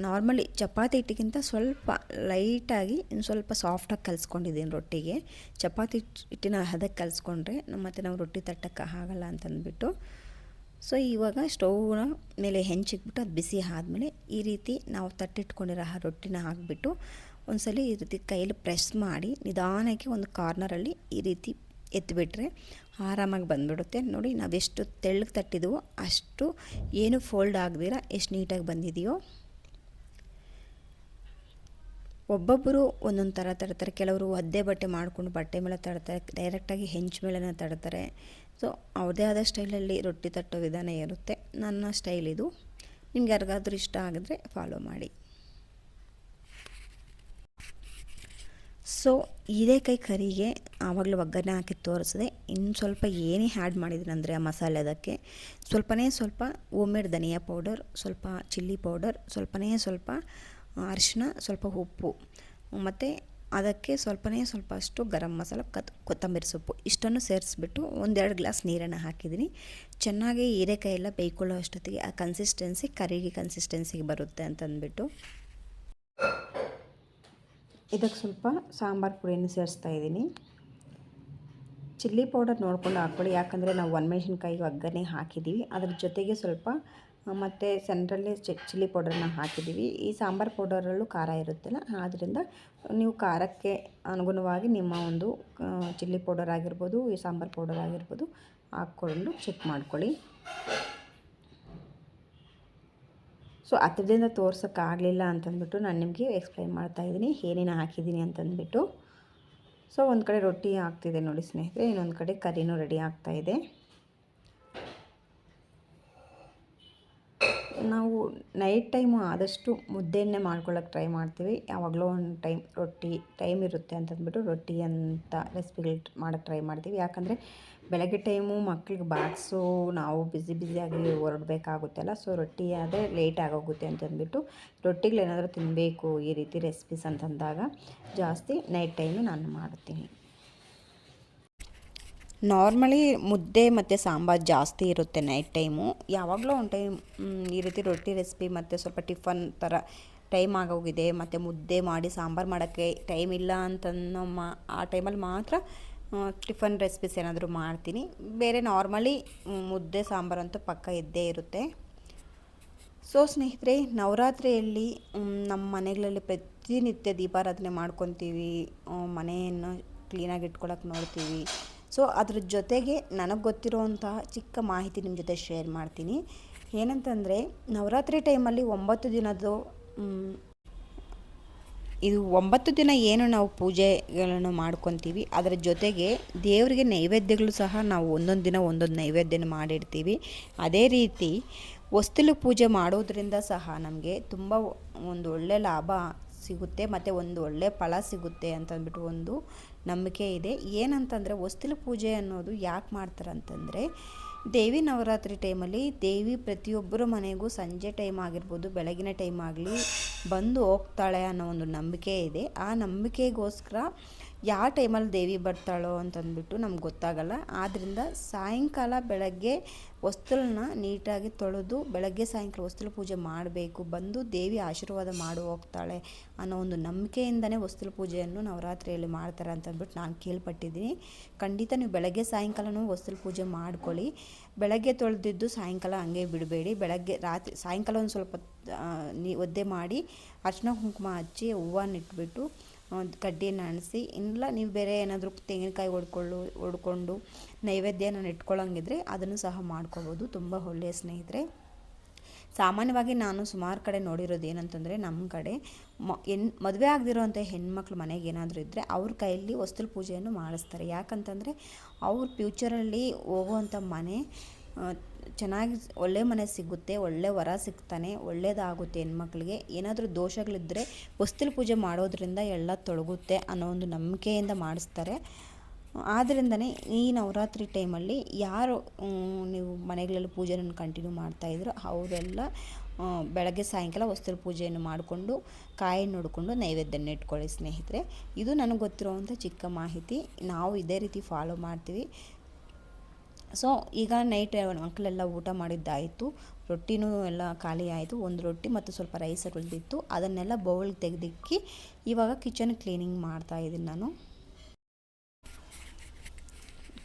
ನಾರ್ಮಲಿ ಚಪಾತಿ ಹಿಟ್ಟಿಗಿಂತ ಸ್ವಲ್ಪ ಲೈಟಾಗಿ ಇನ್ನು ಸ್ವಲ್ಪ ಸಾಫ್ಟಾಗಿ ಕಲಿಸ್ಕೊಂಡಿದ್ದೀನಿ ರೊಟ್ಟಿಗೆ. ಚಪಾತಿ ಹಿಟ್ಟಿನ ಹದಕ್ಕೆ ಕಲಿಸ್ಕೊಂಡ್ರೆ ಮತ್ತು ನಾವು ರೊಟ್ಟಿ ತಟ್ಟಕ್ಕೆ ಆಗಲ್ಲ ಅಂತಂದ್ಬಿಟ್ಟು. ಸೊ ಇವಾಗ ಸ್ಟೌವ್ನ ಮೇಲೆ ಹೆಂಚಿಟ್ಬಿಟ್ಟು ಅದು ಬಿಸಿ ಆದಮೇಲೆ ಈ ರೀತಿ ನಾವು ತಟ್ಟಿಟ್ಕೊಂಡಿರೋ ರೊಟ್ಟಿನ ಹಾಕಿಬಿಟ್ಟು ಒಂದ್ಸಲ ಈ ರೀತಿ ಕೈಯಲ್ಲಿ ಪ್ರೆಸ್ ಮಾಡಿ ನಿಧಾನಕ್ಕೆ ಒಂದು ಕಾರ್ನರಲ್ಲಿ ಈ ರೀತಿ ಎತ್ತಿಬಿಟ್ರೆ ಆರಾಮಾಗಿ ಬಂದುಬಿಡುತ್ತೆ. ನೋಡಿ ನಾವೆಷ್ಟು ತೆಳ್ಳಗೆ ತಟ್ಟಿದ್ವೋ ಅಷ್ಟು ಏನು ಫೋಲ್ಡ್ ಆಗದಿರ ಎಷ್ಟು ನೀಟಾಗಿ ಬಂದಿದೆಯೋ. ಒಬ್ಬೊಬ್ಬರು ಒಂದೊಂದು ಥರ ತಡ್ತಾರೆ. ಕೆಲವರು ಒದ್ದೆ ಬಟ್ಟೆ ಮಾಡಿಕೊಂಡು ಬಟ್ಟೆ ಮೇಲೆ ತಡ್ತಾರೆ, ಡೈರೆಕ್ಟಾಗಿ ಹೆಂಚು ಮೇಲೆನೇ ತಡ್ತಾರೆ. ಸೊ ಅವ್ರದ್ದೇ ಆದ ಸ್ಟೈಲಲ್ಲಿ ರೊಟ್ಟಿ ತಟ್ಟೋ ವಿಧಾನ ಇರುತ್ತೆ. ನನ್ನ ಸ್ಟೈಲ್ ಇದು. ನಿಮ್ಗೆ ಯಾರಿಗಾದ್ರೂ ಇಷ್ಟ ಆಗಿದ್ರೆ ಫಾಲೋ ಮಾಡಿ. ಸೊ ಹೀರೆಕಾಯಿ ಕರಿಗೆ ಆವಾಗಲೂ ಒಗ್ಗರಣೆ ಹಾಕಿ ತೋರಿಸಿದೆ. ಇನ್ನು ಸ್ವಲ್ಪ ಏನೇ ಆ್ಯಡ್ ಮಾಡಿದ್ದೀನಿ ಅಂದರೆ ಆ ಮಸಾಲೆ ಅದಕ್ಕೆ ಸ್ವಲ್ಪ ಹೋಮ್ಮೇಡ್ ಧನಿಯಾ ಪೌಡರ್, ಸ್ವಲ್ಪ ಚಿಲ್ಲಿ ಪೌಡರ್, ಸ್ವಲ್ಪ ಅರಿಶಿನ, ಸ್ವಲ್ಪ ಉಪ್ಪು ಮತ್ತು ಅದಕ್ಕೆ ಸ್ವಲ್ಪ ಅಷ್ಟು ಗರಂ ಮಸಾಲ, ಕೊತ್ತಂಬರಿ ಸೊಪ್ಪು ಇಷ್ಟನ್ನು ಸೇರಿಸ್ಬಿಟ್ಟು 1-2 ಗ್ಲಾಸ್ ನೀರನ್ನು ಹಾಕಿದ್ದೀನಿ. ಚೆನ್ನಾಗಿ ಹೀರೆಕಾಯಿ ಎಲ್ಲ ಬೇಯ್ಕೊಳ್ಳೋ ಅಷ್ಟೊತ್ತಿಗೆ ಆ ಕನ್ಸಿಸ್ಟೆನ್ಸಿ ಕರಿಗೆ ಕನ್ಸಿಸ್ಟೆನ್ಸಿಗೆ ಬರುತ್ತೆ ಅಂತಂದ್ಬಿಟ್ಟು ಇದಕ್ಕೆ ಸ್ವಲ್ಪ ಸಾಂಬಾರು ಪುಡಿಯನ್ನು ಸೇರಿಸ್ತಾ ಇದ್ದೀನಿ. ಚಿಲ್ಲಿ ಪೌಡರ್ ನೋಡ್ಕೊಂಡು ಹಾಕ್ಕೊಳ್ಳಿ, ಯಾಕಂದರೆ ನಾವು ಒಣಮೆಣಸಿನ್ಕಾಯಿಗೆ ಒಗ್ಗರಣೆ ಹಾಕಿದ್ದೀವಿ. ಅದ್ರ ಜೊತೆಗೆ ಸ್ವಲ್ಪ ಮತ್ತು ಸೆಂಟ್ರಲ್ಲಿ ಚಿಲ್ಲಿ ಪೌಡರನ್ನ ಹಾಕಿದ್ದೀವಿ. ಈ ಸಾಂಬಾರು ಪೌಡರಲ್ಲೂ ಖಾರ ಇರುತ್ತಲ್ಲ, ಆದ್ದರಿಂದ ನೀವು ಖಾರಕ್ಕೆ ಅನುಗುಣವಾಗಿ ನಿಮ್ಮ ಒಂದು ಚಿಲ್ಲಿ ಪೌಡರ್ ಆಗಿರ್ಬೋದು, ಈ ಸಾಂಬಾರು ಪೌಡರ್ ಆಗಿರ್ಬೋದು ಹಾಕ್ಕೊಂಡು ಚೆಕ್ ಮಾಡ್ಕೊಳ್ಳಿ. ಸೊ ಹತ್ರದಿಂದ ತೋರ್ಸೋಕ್ಕಾಗಲಿಲ್ಲ ಅಂತಂದ್ಬಿಟ್ಟು ನಾನು ನಿಮಗೆ ಎಕ್ಸ್ಪ್ಲೈನ್ ಮಾಡ್ತಾಯಿದ್ದೀನಿ ಏನೇನು ಹಾಕಿದ್ದೀನಿ ಅಂತಂದ್ಬಿಟ್ಟು. ಸೊ ಒಂದು ಕಡೆ ರೊಟ್ಟಿ ಆಗ್ತಿದೆ ನೋಡಿ ಸ್ನೇಹಿತರೆ, ಇನ್ನೊಂದು ಕಡೆ ಕರಿನೂ ರೆಡಿ ಆಗ್ತಾಯಿದೆ. ನಾವು ನೈಟ್ ಟೈಮು ಆದಷ್ಟು ಮುದ್ದೆಯನ್ನೇ ಮಾಡ್ಕೊಳ್ಳೋಕೆ ಟ್ರೈ ಮಾಡ್ತೀವಿ. ಯಾವಾಗಲೂ ಒಂದು ರೊಟ್ಟಿ ಟೈಮ್ ಇರುತ್ತೆ ಅಂತಂದ್ಬಿಟ್ಟು ರೊಟ್ಟಿ ಅಂತ ರೆಸಿಪಿಗಳು ಮಾಡೋಕ್ಕೆ ಟ್ರೈ ಮಾಡ್ತೀವಿ. ಯಾಕಂದರೆ ಬೆಳಗ್ಗೆ ಟೈಮು ಮಕ್ಳಿಗೆ ಬಾಕ್ಸು ನಾವು ಬ್ಯುಸಿಯಾಗಿ ಹೊರಡಬೇಕಾಗುತ್ತಲ್ಲ, ಸೊ ರೊಟ್ಟಿ ಆದರೆ ಲೇಟ್ ಆಗೋಗುತ್ತೆ ಅಂತಂದ್ಬಿಟ್ಟು ರೊಟ್ಟಿಗಳೇನಾದರೂ ತಿನ್ನಬೇಕು ಈ ರೀತಿ ರೆಸಿಪೀಸ್ ಅಂತಂದಾಗ ಜಾಸ್ತಿ ನೈಟ್ ಟೈಮು ನಾನು ಮಾಡ್ತೀನಿ. ನಾರ್ಮಲಿ ಮುದ್ದೆ ಮತ್ತು ಸಾಂಬಾರು ಜಾಸ್ತಿ ಇರುತ್ತೆ ನೈಟ್ ಟೈಮು. ಯಾವಾಗಲೂ ಒಂದು ಟೈಮ್ ಈ ರೀತಿ ರೊಟ್ಟಿ ರೆಸಿಪಿ ಮತ್ತು ಸ್ವಲ್ಪ ಟಿಫನ್ ಥರ ಟೈಮ್ ಆಗೋಗಿದೆ ಮತ್ತು ಮುದ್ದೆ ಮಾಡಿ ಸಾಂಬಾರು ಮಾಡೋಕ್ಕೆ ಟೈಮ್ ಇಲ್ಲ ಅಂತನ್ನೋ ಆ ಟೈಮಲ್ಲಿ ಮಾತ್ರ ಟಿಫನ್ ರೆಸಿಪೀಸ್ ಏನಾದರೂ ಮಾಡ್ತೀನಿ. ಬೇರೆ ನಾರ್ಮಲಿ ಮುದ್ದೆ ಸಾಂಬಾರಂತೂ ಪಕ್ಕ ಇದ್ದೇ ಇರುತ್ತೆ. ಸೊ ಸ್ನೇಹಿತರೆ, ನವರಾತ್ರಿಯಲ್ಲಿ ನಮ್ಮ ಮನೆಗಳಲ್ಲಿ ಪ್ರತಿನಿತ್ಯ ದೀಪಾರಾಧನೆ ಮಾಡ್ಕೊತೀವಿ, ಮನೆಯನ್ನು ಕ್ಲೀನಾಗಿ ಇಟ್ಕೊಳ್ಳೋಕೆ ನೋಡ್ತೀವಿ. ಸೊ ಅದ್ರ ಜೊತೆಗೆ ನನಗೆ ಗೊತ್ತಿರುವಂತಹ ಚಿಕ್ಕ ಮಾಹಿತಿ ನಿಮ್ಮ ಜೊತೆ ಶೇರ್ ಮಾಡ್ತೀನಿ. ಏನಂತಂದರೆ ನವರಾತ್ರಿ ಟೈಮಲ್ಲಿ 9 ದಿನದ್ದು ಇದು 9 ದಿನ ಏನು ನಾವು ಪೂಜೆಗಳನ್ನು ಮಾಡ್ಕೊತೀವಿ, ಅದರ ಜೊತೆಗೆ ದೇವರಿಗೆ ನೈವೇದ್ಯಗಳು ಸಹ ನಾವು ಒಂದೊಂದು ದಿನ ಒಂದೊಂದು ನೈವೇದ್ಯನ ಮಾಡಿರ್ತೀವಿ. ಅದೇ ರೀತಿ ಹೊಸ್ತಿಲು ಪೂಜೆ ಮಾಡೋದ್ರಿಂದ ಸಹ ನಮಗೆ ತುಂಬ ಒಂದು ಒಳ್ಳೆಯ ಲಾಭ ಸಿಗುತ್ತೆ ಮತ್ತು ಒಂದು ಒಳ್ಳೆಯ ಫಲ ಸಿಗುತ್ತೆ ಅಂತಂದ್ಬಿಟ್ಟು ಒಂದು ನಂಬಿಕೆ ಇದೆ. ಏನಂತಂದರೆ ಹೊಸ್ತಿಲು ಪೂಜೆ ಅನ್ನೋದು ಯಾಕೆ ಮಾಡ್ತಾರೆ ಅಂತಂದರೆ, ದೇವಿ ನವರಾತ್ರಿ ಟೈಮಲ್ಲಿ ದೇವಿ ಪ್ರತಿಯೊಬ್ಬರ ಮನೆಗೂ ಸಂಜೆ ಟೈಮ್ ಆಗಿರ್ಬೋದು, ಬೆಳಗಿನ ಟೈಮ್ ಆಗಲಿ ಬಂದು ಹೋಗ್ತಾಳೆ ಅನ್ನೋ ಒಂದು ನಂಬಿಕೆ ಇದೆ. ಆ ನಂಬಿಕೆಗೋಸ್ಕರ ಯಾವ ಟೈಮಲ್ಲಿ ದೇವಿ ಬರ್ತಾಳೋ ಅಂತಂದ್ಬಿಟ್ಟು ನಮ್ಗೆ ಗೊತ್ತಾಗಲ್ಲ. ಆದ್ದರಿಂದ ಸಾಯಂಕಾಲ ಬೆಳಗ್ಗೆ ಹೊಸ್ತಲನ್ನ ನೀಟಾಗಿ ತೊಳೆದು ಬೆಳಗ್ಗೆ ಸಾಯಂಕಾಲ ಹೊಸ್ತಲು ಪೂಜೆ ಮಾಡಬೇಕು, ಬಂದು ದೇವಿ ಆಶೀರ್ವಾದ ಮಾಡಿ ಹೋಗ್ತಾಳೆ ಅನ್ನೋ ಒಂದು ನಂಬಿಕೆಯಿಂದನೇ ಹೊಸ್ತಲು ಪೂಜೆಯನ್ನು ನವರಾತ್ರಿಯಲ್ಲಿ ಮಾಡ್ತಾರೆ ಅಂತಂದ್ಬಿಟ್ಟು ನಾನು ಕೇಳ್ಪಟ್ಟಿದ್ದೀನಿ. ಖಂಡಿತ ನೀವು ಬೆಳಗ್ಗೆ ಸಾಯಂಕಾಲನೂ ಹೊಸ್ತಲು ಪೂಜೆ ಮಾಡ್ಕೊಳ್ಳಿ. ಬೆಳಗ್ಗೆ ತೊಳೆದಿದ್ದು ಸಾಯಂಕಾಲ ಹಂಗೆ ಬಿಡಬೇಡಿ. ಸಾಯಂಕಾಲ ಒಂದು ಸ್ವಲ್ಪ ಒದ್ದೆ ಮಾಡಿ ಅರ್ಶಿನ ಕುಂಕುಮ ಹಚ್ಚಿ ಹೂವನ್ನಿಟ್ಬಿಟ್ಟು ಕಡ್ಡಿಯನ್ನು ಅಣಿಸಿ, ಇಲ್ಲ ನೀವು ಬೇರೆ ಏನಾದರೂ ತೆಂಗಿನಕಾಯಿ ಹೊಡ್ಕೊಂಡು ನೈವೇದ್ಯನ ಇಟ್ಕೊಳ್ಳೋಂಗಿದ್ರೆ ಅದನ್ನು ಸಹ ಮಾಡ್ಕೋಬೋದು. ತುಂಬ ಒಳ್ಳೆಯ ಸ್ನೇಹಿತರೆ. ಸಾಮಾನ್ಯವಾಗಿ ನಾನು ಸುಮಾರು ಕಡೆ ನೋಡಿರೋದು ಏನಂತಂದರೆ, ನಮ್ಮ ಕಡೆ ಮದುವೆ ಆಗದಿರೋಂಥ ಹೆಣ್ಮಕ್ಳು ಮನೆಗೆ ಏನಾದರೂ ಇದ್ದರೆ ಅವ್ರ ಕೈಯಲ್ಲಿ ಹೊಸ್ತಲು ಪೂಜೆಯನ್ನು ಮಾಡಿಸ್ತಾರೆ. ಯಾಕಂತಂದರೆ ಅವ್ರ ಫ್ಯೂಚರಲ್ಲಿ ಹೋಗುವಂಥ ಮನೆ ಚೆನ್ನಾಗಿ ಒಳ್ಳೆ ಮನೆ ಸಿಗುತ್ತೆ, ಒಳ್ಳೆ ವರ ಸಿಗ್ತಾನೆ, ಒಳ್ಳೆಯದಾಗುತ್ತೆ ಹೆಣ್ಮಕ್ಳಿಗೆ. ಏನಾದರೂ ದೋಷಗಳಿದ್ದರೆ ಹೊಸ್ತಿಲು ಪೂಜೆ ಮಾಡೋದ್ರಿಂದ ಎಲ್ಲ ತೊಳಗುತ್ತೆ ಅನ್ನೋ ಒಂದು ನಂಬಿಕೆಯಿಂದ ಮಾಡಿಸ್ತಾರೆ. ಆದ್ದರಿಂದನೇ ಈ ನವರಾತ್ರಿ ಟೈಮಲ್ಲಿ ಯಾರು ನೀವು ಮನೆಗಳಲ್ಲಿ ಪೂಜೆಯನ್ನು ಕಂಟಿನ್ಯೂ ಮಾಡ್ತಾಯಿದ್ರು ಅವರೆಲ್ಲ ಬೆಳಗ್ಗೆ ಸಾಯಂಕಾಲ ಹೊಸ್ತಿಲು ಪೂಜೆಯನ್ನು ಮಾಡಿಕೊಂಡು ಕಾಯನ್ನು ನೋಡಿಕೊಂಡು ನೈವೇದ್ಯನ ಇಟ್ಕೊಳ್ಳಿ ಸ್ನೇಹಿತರೆ. ಇದು ನನಗೆ ಗೊತ್ತಿರೋವಂಥ ಚಿಕ್ಕ ಮಾಹಿತಿ. ನಾವು ಇದೇ ರೀತಿ ಫಾಲೋ ಮಾಡ್ತೀವಿ. ಸೊ ಈಗ ನೈಟ್ ಮಕ್ಕಳೆಲ್ಲ ಊಟ ಮಾಡಿದ್ದಾಯಿತು, ರೊಟ್ಟಿನೂ ಎಲ್ಲ ಖಾಲಿ ಆಯಿತು. ಒಂದು ರೊಟ್ಟಿ ಮತ್ತು ಸ್ವಲ್ಪ ರೈಸ್ ಉಳಿದಿತ್ತು, ಅದನ್ನೆಲ್ಲ ಬೌಲ್ಗೆ ತೆಗೆದಿಕ್ಕಿ ಇವಾಗ ಕಿಚನ್ ಕ್ಲೀನಿಂಗ್ ಮಾಡ್ತಾಯಿದ್ದೀನಿ ನಾನು.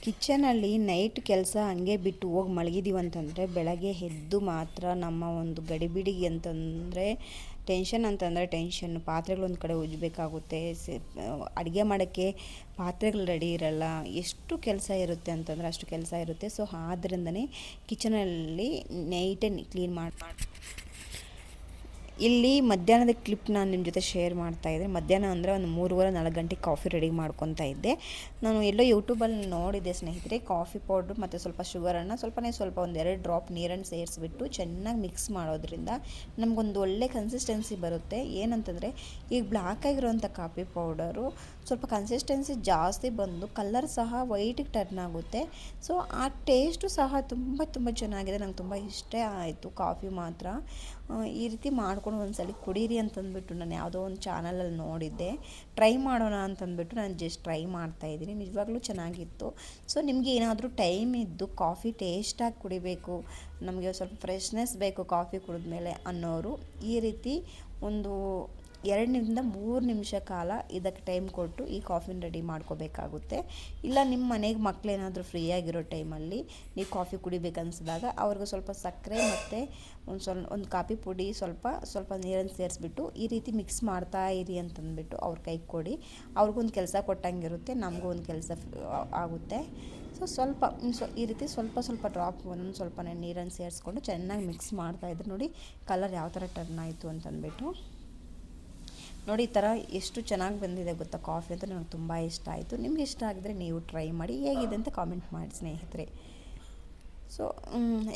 ಕಿಚನಲ್ಲಿ ನೈಟ್ ಕೆಲಸ ಹಂಗೆ ಬಿಟ್ಟು ಹೋಗಿ ಮಲಗಿದ್ದೀವಿ ಅಂತಂದರೆ ಬೆಳಗ್ಗೆ ಎದ್ದು ಮಾತ್ರ ನಮ್ಮ ಒಂದು ಗಡಿಬಿಡಿ ಅಂತಂದರೆ ಟೆನ್ಷನ್. ಪಾತ್ರೆಗಳು ಒಂದು ಕಡೆ ಉಜ್ಜಬೇಕಾಗುತ್ತೆ, ಅಡುಗೆ ಮಾಡೋಕ್ಕೆ ಪಾತ್ರೆಗಳು ರೆಡಿ ಇರಲ್ಲ, ಎಷ್ಟು ಕೆಲಸ ಇರುತ್ತೆ ಅಂತಂದರೆ ಅಷ್ಟು ಕೆಲಸ ಇರುತ್ತೆ. ಸೊ ಆದ್ದರಿಂದನೇ ಕಿಚನಲ್ಲಿ ನೈಟೇ ಕ್ಲೀನ್ ಮಾಡಿ ಇಲ್ಲಿ ಮಧ್ಯಾಹ್ನದ ಕ್ಲಿಪ್ ನಾನು ನಿಮ್ಮ ಜೊತೆ ಶೇರ್ ಮಾಡ್ತಾಯಿದ್ದೆ. ಮಧ್ಯಾಹ್ನ ಅಂದರೆ ಒಂದು 3:30-4 ಗಂಟೆಗೆ ಕಾಫಿ ರೆಡಿ ಮಾಡ್ಕೊತಾ ಇದ್ದೆ. ನಾನು ಎಲ್ಲೋ ಯೂಟ್ಯೂಬಲ್ಲಿ ನೋಡಿದ್ದೆ ಸ್ನೇಹಿತರೆ, ಕಾಫಿ ಪೌಡ್ರು ಮತ್ತು ಸ್ವಲ್ಪ ಶುಗರನ್ನು ಸ್ವಲ್ಪ ಒಂದು 2 ಡ್ರಾಪ್ ನೀರನ್ನು ಸೇರಿಸ್ಬಿಟ್ಟು ಚೆನ್ನಾಗಿ ಮಿಕ್ಸ್ ಮಾಡೋದ್ರಿಂದ ನಮಗೊಂದು ಒಳ್ಳೆ ಕನ್ಸಿಸ್ಟೆನ್ಸಿ ಬರುತ್ತೆ. ಏನಂತಂದರೆ ಈಗ ಬ್ಲ್ಯಾಕ್ ಆಗಿರೋಂಥ ಕಾಫಿ ಪೌಡರು ಸ್ವಲ್ಪ ಕನ್ಸಿಸ್ಟೆನ್ಸಿ ಜಾಸ್ತಿ ಬಂದು ಕಲರ್ ಸಹ ವೈಟಿಗೆ ಟರ್ನ್ ಆಗುತ್ತೆ. ಸೊ ಆ ಟೇಸ್ಟು ಸಹ ತುಂಬ ಚೆನ್ನಾಗಿದೆ. ನಂಗೆ ತುಂಬ ಇಷ್ಟ ಆಯಿತು ಕಾಫಿ ಮಾತ್ರ. ಈ ರೀತಿ ಮಾಡ್ಕೊಂಡು ಒಂದ್ಸಲ ಕುಡೀರಿ ಅಂತಂದ್ಬಿಟ್ಟು ನಾನು ಯಾವುದೋ ಒಂದು ಚಾನಲಲ್ಲಿ ನೋಡಿದ್ದೆ. ಟ್ರೈ ಮಾಡೋಣ ಅಂತಂದ್ಬಿಟ್ಟು ನಾನು ಜಸ್ಟ್ ಟ್ರೈ ಮಾಡ್ತಾಯಿದ್ದೀನಿ. ನಿಜವಾಗ್ಲೂ ಚೆನ್ನಾಗಿತ್ತು. ಸೊ ನಿಮಗೆ ಏನಾದರೂ ಟೈಮ್ ಇದ್ದು ಕಾಫಿ ಟೇಸ್ಟಾಗಿ ಕುಡಿಬೇಕು, ನಮಗೆ ಸ್ವಲ್ಪ ಫ್ರೆಶ್ನೆಸ್ ಬೇಕು ಕಾಫಿ ಕುಡಿದ್ಮೇಲೆ ಅನ್ನೋರು ಈ ರೀತಿ ಒಂದು 2-3 ನಿಮಿಷ ಕಾಲ ಇದಕ್ಕೆ ಟೈಮ್ ಕೊಟ್ಟು ಈ ಕಾಫಿನ ರೆಡಿ ಮಾಡ್ಕೋಬೇಕಾಗುತ್ತೆ. ಇಲ್ಲ ನಿಮ್ಮ ಮನೆಗೆ ಮಕ್ಕಳೇನಾದರೂ ಫ್ರೀಯಾಗಿರೋ ಟೈಮಲ್ಲಿ ನೀವು ಕಾಫಿ ಕುಡಿಬೇಕನ್ಸಿದಾಗ ಅವ್ರಿಗೆ ಸ್ವಲ್ಪ ಸಕ್ಕರೆ ಮತ್ತು ಒಂದು ಕಾಫಿ ಪುಡಿ ಸ್ವಲ್ಪ ನೀರನ್ನು ಸೇರಿಸ್ಬಿಟ್ಟು ಈ ರೀತಿ ಮಿಕ್ಸ್ ಮಾಡ್ತಾ ಇರಿ ಅಂತಂದ್ಬಿಟ್ಟು ಅವ್ರ ಕೈಗೆ ಕೊಡಿ. ಅವ್ರಿಗೊಂದು ಕೆಲಸ ಕೊಟ್ಟಂಗಿರುತ್ತೆ, ನಮಗೂ ಒಂದು ಕೆಲಸ ಆಗುತ್ತೆ. ಸೊ ಈ ರೀತಿ ಸ್ವಲ್ಪ ಡ್ರಾಪ್ ಒಂದೊಂದು ಸ್ವಲ್ಪನೇ ನೀರನ್ನು ಸೇರಿಸ್ಕೊಂಡು ಚೆನ್ನಾಗಿ ಮಿಕ್ಸ್ ಮಾಡ್ತಾಯಿದ್ರು. ನೋಡಿ ಕಲರ್ ಯಾವ ಥರ ಟರ್ನ್ ಆಯಿತು ಅಂತಂದ್ಬಿಟ್ಟು. ನೋಡಿ ಈ ಥರ ಎಷ್ಟು ಚೆನ್ನಾಗಿ ಬಂದಿದೆ ಗೊತ್ತಾ ಕಾಫಿ ಅಂತ. ನನಗೆ ತುಂಬ ಇಷ್ಟ ಆಯಿತು. ನಿಮ್ಗೆ ಇಷ್ಟ ಆಗಿದ್ರೆ ನೀವು ಟ್ರೈ ಮಾಡಿ, ಹೇಗಿದೆ ಅಂತ ಕಾಮೆಂಟ್ ಮಾಡಿ ಸ್ನೇಹಿತರೆ. ಸೊ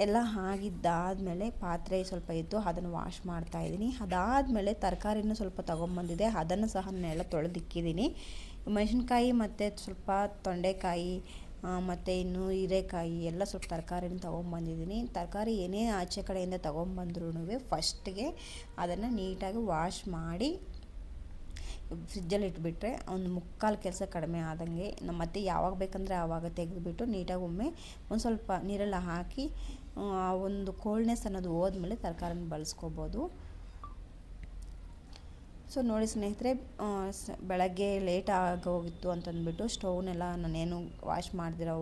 ಎಲ್ಲ ಆಗಿದ್ದಾದಮೇಲೆ ಪಾತ್ರೆ ಸ್ವಲ್ಪ ಇತ್ತು, ಅದನ್ನು ವಾಶ್ ಮಾಡ್ತಾಯಿದ್ದೀನಿ. ಅದಾದಮೇಲೆ ತರಕಾರಿನೂ ಸ್ವಲ್ಪ ತೊಗೊಂಬಂದಿದೆ, ಅದನ್ನು ಸಹ ನಾನೆಲ್ಲ ತೊಳೆದಿಕ್ಕಿದ್ದೀನಿ. ಮೆಣಸಿನ್ಕಾಯಿ ಮತ್ತು ಸ್ವಲ್ಪ ತೊಂಡೆಕಾಯಿ ಮತ್ತು ಇನ್ನು ಹೀರೆಕಾಯಿ ಎಲ್ಲ ಸ್ವಲ್ಪ ತರಕಾರಿನ ತೊಗೊಂಬಂದಿದ್ದೀನಿ. ತರಕಾರಿ ಏನೇ ಆಚೆ ಕಡೆಯಿಂದ ತೊಗೊಂಬಂದ್ರೂ ಫಸ್ಟಿಗೆ ಅದನ್ನು ನೀಟಾಗಿ ವಾಶ್ ಮಾಡಿ ಫ್ರಿಜ್ಜಲ್ಲಿ ಇಟ್ಬಿಟ್ರೆ ಒಂದು 3/4 ಕೆಲಸ ಕಡಿಮೆ ಆದಂಗೆ. ಮತ್ತೆ ಯಾವಾಗ ಬೇಕಂದರೆ ಆವಾಗ ತೆಗೆದುಬಿಟ್ಟು ನೀಟಾಗಿ ಒಮ್ಮೆ ಒಂದು ಸ್ವಲ್ಪ ನೀರೆಲ್ಲ ಹಾಕಿ ಒಂದು ಕೋಲ್ಡ್ನೆಸ್ ಅನ್ನೋದು ಹೋದ್ಮೇಲೆ ತರಕಾರಿನ ಬಳಸ್ಕೋಬೋದು. ಸೊ ನೋಡಿ ಸ್ನೇಹಿತರೆ, ಬೆಳಗ್ಗೆ ಲೇಟ್ ಆಗೋಗಿತ್ತು ಅಂತಂದ್ಬಿಟ್ಟು ಸ್ಟವ್ನೆಲ್ಲ ನಾನೇನು ವಾಶ್ ಮಾಡ್ದಿರೋ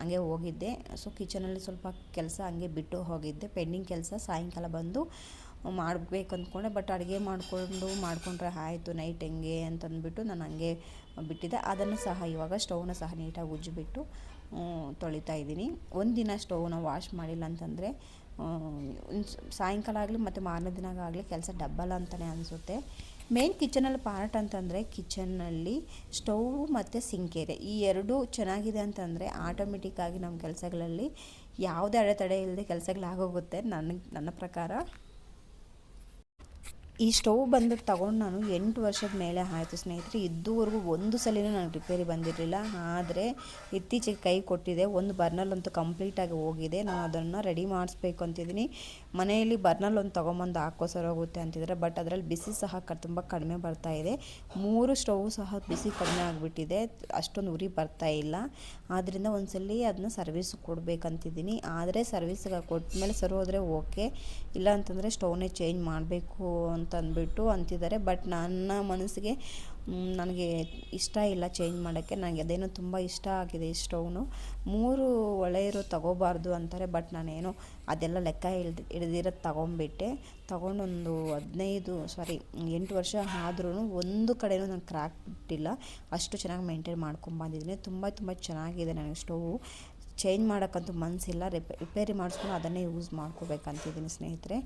ಹಂಗೆ ಹೋಗಿದ್ದೆ. ಸೊ ಕಿಚನಲ್ಲಿ ಸ್ವಲ್ಪ ಕೆಲಸ ಹಂಗೆ ಬಿಟ್ಟು ಹೋಗಿದ್ದೆ, ಪೆಂಡಿಂಗ್ ಕೆಲಸ. ಸಾಯಂಕಾಲ ಬಂದು ಮಾಡಬೇಕು ಅಂದ್ಕೊಂಡೆ, ಬಟ್ ಅಡುಗೆ ಮಾಡ್ಕೊಂಡ್ರೆ ಆಯಿತು ನೈಟ್ ಹೆಂಗೆ ಅಂತಂದ್ಬಿಟ್ಟು ನಾನು ಹಂಗೆ ಬಿಟ್ಟಿದ್ದೆ. ಅದನ್ನು ಸಹ ಇವಾಗ ಸ್ಟವ್ನ ಸಹ ನೀಟಾಗಿ ಉಜ್ಜಿಬಿಟ್ಟು ತೊಳಿತಾ ಇದ್ದೀನಿ. ಒಂದಿನ ಸ್ಟವ್ನ ವಾಶ್ ಮಾಡಿಲ್ಲ ಅಂತಂದರೆ ಸಾಯಂಕಾಲ ಆಗಲಿ ಮತ್ತು ಮಾರನೇ ದಿನ ಆಗಲಿ ಕೆಲಸ ಡಬ್ಬಲ್ ಅಂತಲೇ ಅನಿಸುತ್ತೆ. ಮೇನ್ ಕಿಚನಲ್ಲಿ ಪಾರ್ಟ್ ಅಂತಂದರೆ ಕಿಚನ್ನಲ್ಲಿ ಸ್ಟವ್ ಮತ್ತು ಸಿಂಕ್ ಏರಿಯಾ ಈ ಎರಡೂ ಚೆನ್ನಾಗಿದೆ ಅಂತಂದರೆ ಆಟೋಮೆಟಿಕ್ಕಾಗಿ ನಮ್ಮ ಕೆಲಸಗಳಲ್ಲಿ ಯಾವುದೇ ಅಡೆತಡೆ ಇಲ್ಲದೆ ಕೆಲಸಗಳಾಗೋಗುತ್ತೆ ನನ್ನ ಪ್ರಕಾರ. ಈ ಸ್ಟವ್ ಬಂದ್ಬಿಟ್ಟು ತೊಗೊಂಡು ನಾನು 8 ವರ್ಷದ ಮೇಲೆ ಆಯಿತು ಸ್ನೇಹಿತರೆ. ಇದುವರೆಗೂ ಒಂದು ಸಲಿನೂ ನನಗೆ ರಿಪೇರಿ ಬಂದಿರಲಿಲ್ಲ. ಆದರೆ ಇತ್ತೀಚೆಗೆ ಕೈ ಕೊಟ್ಟಿದೆ. ಒಂದು ಬರ್ನಲ್ಲಂತೂ ಕಂಪ್ಲೀಟಾಗಿ ಹೋಗಿದೆ. ನಾನು ಅದನ್ನು ರೆಡಿ ಮಾಡಿಸ್ಬೇಕು ಅಂತಿದ್ದೀನಿ. ಮನೆಯಲ್ಲಿ ಬರ್ನಲ್ ಒಂದು ತೊಗೊಂಬಂದು ಹಾಕೋ ಸರೋಗುತ್ತೆ ಅಂತಿದ್ದಾರೆ, ಬಟ್ ಅದರಲ್ಲಿ ಬಿಸಿ ಸಹ ತುಂಬ ಕಡಿಮೆ ಬರ್ತಾಯಿದೆ. 3 ಸ್ಟವ್ ಸಹ ಬಿಸಿ ಕಡಿಮೆ ಆಗಿಬಿಟ್ಟಿದೆ, ಅಷ್ಟೊಂದು ಉರಿ ಬರ್ತಾಯಿಲ್ಲ. ಆದ್ದರಿಂದ ಒಂದ್ಸಲಿ ಅದನ್ನ ಸರ್ವಿಸ್ ಕೊಡಬೇಕಂತಿದ್ದೀನಿ. ಆದರೆ ಸರ್ವಿಸ್ಗೆ ಕೊಟ್ಟಮೇಲೆ ಸರಿ ಹೋದರೆ ಓಕೆ, ಇಲ್ಲ ಅಂತಂದರೆ ಸ್ಟವ್ನೇ ಚೇಂಜ್ ಮಾಡಬೇಕು ಅಂತಂದ್ಬಿಟ್ಟು ಅಂತಿದ್ದಾರೆ. ಬಟ್ ನನ್ನ ಮನಸ್ಸಿಗೆ ನನಗೆ ಇಷ್ಟ ಇಲ್ಲ ಚೇಂಜ್ ಮಾಡೋಕ್ಕೆ. ನನಗೆ ಅದೇನೋ ತುಂಬ ಇಷ್ಟ ಆಗಿದೆ ಈ ಸ್ಟವ್ನು. 3 ಒಲೆ ಇರೋ ತೊಗೋಬಾರ್ದು ಅಂತಾರೆ, ಬಟ್ ನಾನೇನೋ ಅದೆಲ್ಲ ಲೆಕ್ಕ ಹಿಡ್ದಿರೋದು ತೊಗೊಂಬಿಟ್ಟೆ. ತೊಗೊಂಡೊಂದು 8 ವರ್ಷ ಆದ್ರೂ ಒಂದು ಕಡೆಯೂ ನಾನು ಕ್ರ್ಯಾಕ್ ಬಿಟ್ಟಿಲ್ಲ. ಅಷ್ಟು ಚೆನ್ನಾಗಿ ಮೇಂಟೈನ್ ಮಾಡ್ಕೊಂಬಂದಿದ್ದೀನಿ. ತುಂಬ ಚೆನ್ನಾಗಿದೆ ನನಗೆ ಸ್ಟವ್. ಚೇಂಜ್ ಮಾಡೋಕ್ಕಂತೂ ಮನಸ್ಸಿಲ್ಲ, ರಿಪೇರಿ ಮಾಡಿಸ್ಕೊಂಡು ಅದನ್ನೇ ಯೂಸ್ ಮಾಡ್ಕೋಬೇಕಂತಿದ್ದೀನಿ ಸ್ನೇಹಿತರೆ.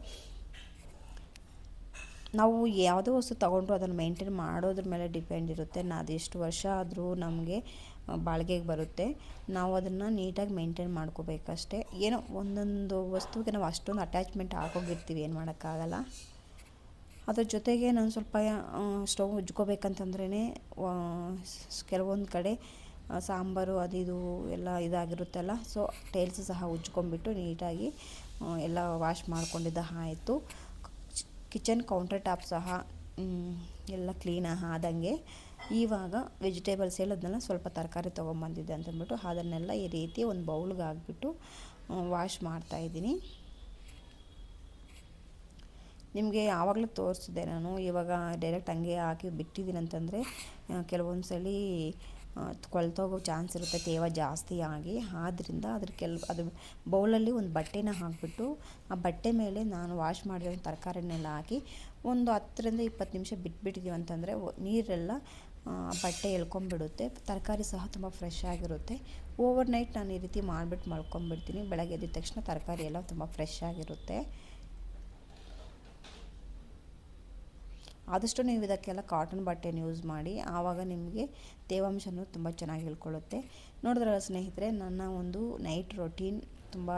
ನಾವು ಯಾವುದೇ ವಸ್ತು ತೊಗೊಂಡ್ರು ಅದನ್ನು ಮೇಂಟೈನ್ ಮಾಡೋದ್ರ ಮೇಲೆ ಡಿಪೆಂಡ್ ಇರುತ್ತೆ. ಅದೆಷ್ಟು ವರ್ಷ ಆದರೂ ನಮಗೆ ಬಾಳಿಗೆಗೆ ಬರುತ್ತೆ. ನಾವು ಅದನ್ನು ನೀಟಾಗಿ ಮೇಂಟೈನ್ ಮಾಡ್ಕೋಬೇಕಷ್ಟೇ. ಏನೋ ಒಂದೊಂದು ವಸ್ತುವಿಗೆ ನಾವು ಅಷ್ಟೊಂದು ಅಟ್ಯಾಚ್ಮೆಂಟ್ ಆಗೋಗಿರ್ತೀವಿ, ಏನು ಮಾಡೋಕ್ಕಾಗಲ್ಲ. ಅದ್ರ ಜೊತೆಗೆ ನಾನು ಸ್ವಲ್ಪ ಸ್ಟವ್ ಉಜ್ಕೋಬೇಕಂತಂದ್ರೇ ಕೆಲವೊಂದು ಕಡೆ ಸಾಂಬಾರು ಅದು ಇದು ಎಲ್ಲ ಇದಾಗಿರುತ್ತಲ್ಲ, ಸೊ ಟೈಲ್ಸ್ ಸಹ ಉಜ್ಕೊಂಡ್ಬಿಟ್ಟು ನೀಟಾಗಿ ಎಲ್ಲ ವಾಶ್ ಮಾಡ್ಕೊಂಡಿದ್ದ ಆಯಿತು. ಕಿಚನ್ ಕೌಂಟರ್ ಟಾಪ್ ಸಹ ಎಲ್ಲ ಕ್ಲೀನ್ ಆದಂಗೆ. ಇವಾಗ ವೆಜಿಟೇಬಲ್ಸ್ ಹೇಳೋದ್ನೆಲ್ಲ ಸ್ವಲ್ಪ ತರಕಾರಿ ತೊಗೊಂಬಂದಿದ್ದೆ ಅಂತಂದ್ಬಿಟ್ಟು ಅದನ್ನೆಲ್ಲ ಈ ರೀತಿ ಒಂದು ಬೌಲ್ಗೆ ಹಾಕ್ಬಿಟ್ಟು ವಾಶ್ ಮಾಡ್ತಾಯಿದ್ದೀನಿ. ನಿಮಗೆ ಯಾವಾಗಲೂ ತೋರಿಸಿದೆ ನಾನು. ಇವಾಗ ಡೈರೆಕ್ಟ್ ಹಂಗೆ ಹಾಕಿ ಬಿಟ್ಟಿದ್ದೀನಿ ಅಂತಂದರೆ ಕೆಲವೊಂದು ಸಲ ಕೊಳ್ತೋಗೋ ಚಾನ್ಸ್ ಇರುತ್ತೆ ತೇವ ಜಾಸ್ತಿ ಆಗಿ. ಆದ್ದರಿಂದ ಅದು ಬೌಲಲ್ಲಿ ಒಂದು ಬಟ್ಟೆನ ಹಾಕಿಬಿಟ್ಟು ಆ ಬಟ್ಟೆ ಮೇಲೆ ನಾನು ವಾಶ್ ಮಾಡಿರೋ ತರಕಾರಿನೆಲ್ಲ ಹಾಕಿ ಒಂದು 10ರಿಂದ 20 ನಿಮಿಷ ಬಿಟ್ಬಿಟ್ಟಿದ್ದೀವಿ ಅಂತಂದರೆ ನೀರೆಲ್ಲ ಬಟ್ಟೆ ಎಳ್ಕೊಂಬಿಡುತ್ತೆ. ತರಕಾರಿ ಸಹ ತುಂಬ ಫ್ರೆಶ್ ಆಗಿರುತ್ತೆ. ಓವರ್ ನೈಟ್ ನಾನು ಈ ರೀತಿ ಮಾಡಿಬಿಟ್ಟು ಮಲ್ಕೊಂಬಿಡ್ತೀನಿ. ಬೆಳಗ್ಗೆ ಎದ್ದ ತಕ್ಷಣ ತರಕಾರಿ ಎಲ್ಲ ತುಂಬ ಫ್ರೆಶ್ ಆಗಿರುತ್ತೆ. ಆದಷ್ಟು ನೀವು ಇದಕ್ಕೆಲ್ಲ ಕಾಟನ್ ಬಟ್ಟೆನ ಯೂಸ್ ಮಾಡಿ, ಆವಾಗ ನಿಮಗೆ ತೇವಾಂಶನೂ ತುಂಬ ಚೆನ್ನಾಗಿ ಇಳ್ಕೊಳ್ಳುತ್ತೆ. ನೋಡಿದ್ರಲ್ಲ ಸ್ನೇಹಿತರೆ, ನನ್ನ ಒಂದು ನೈಟ್ ರೊಟೀನ್ ತುಂಬ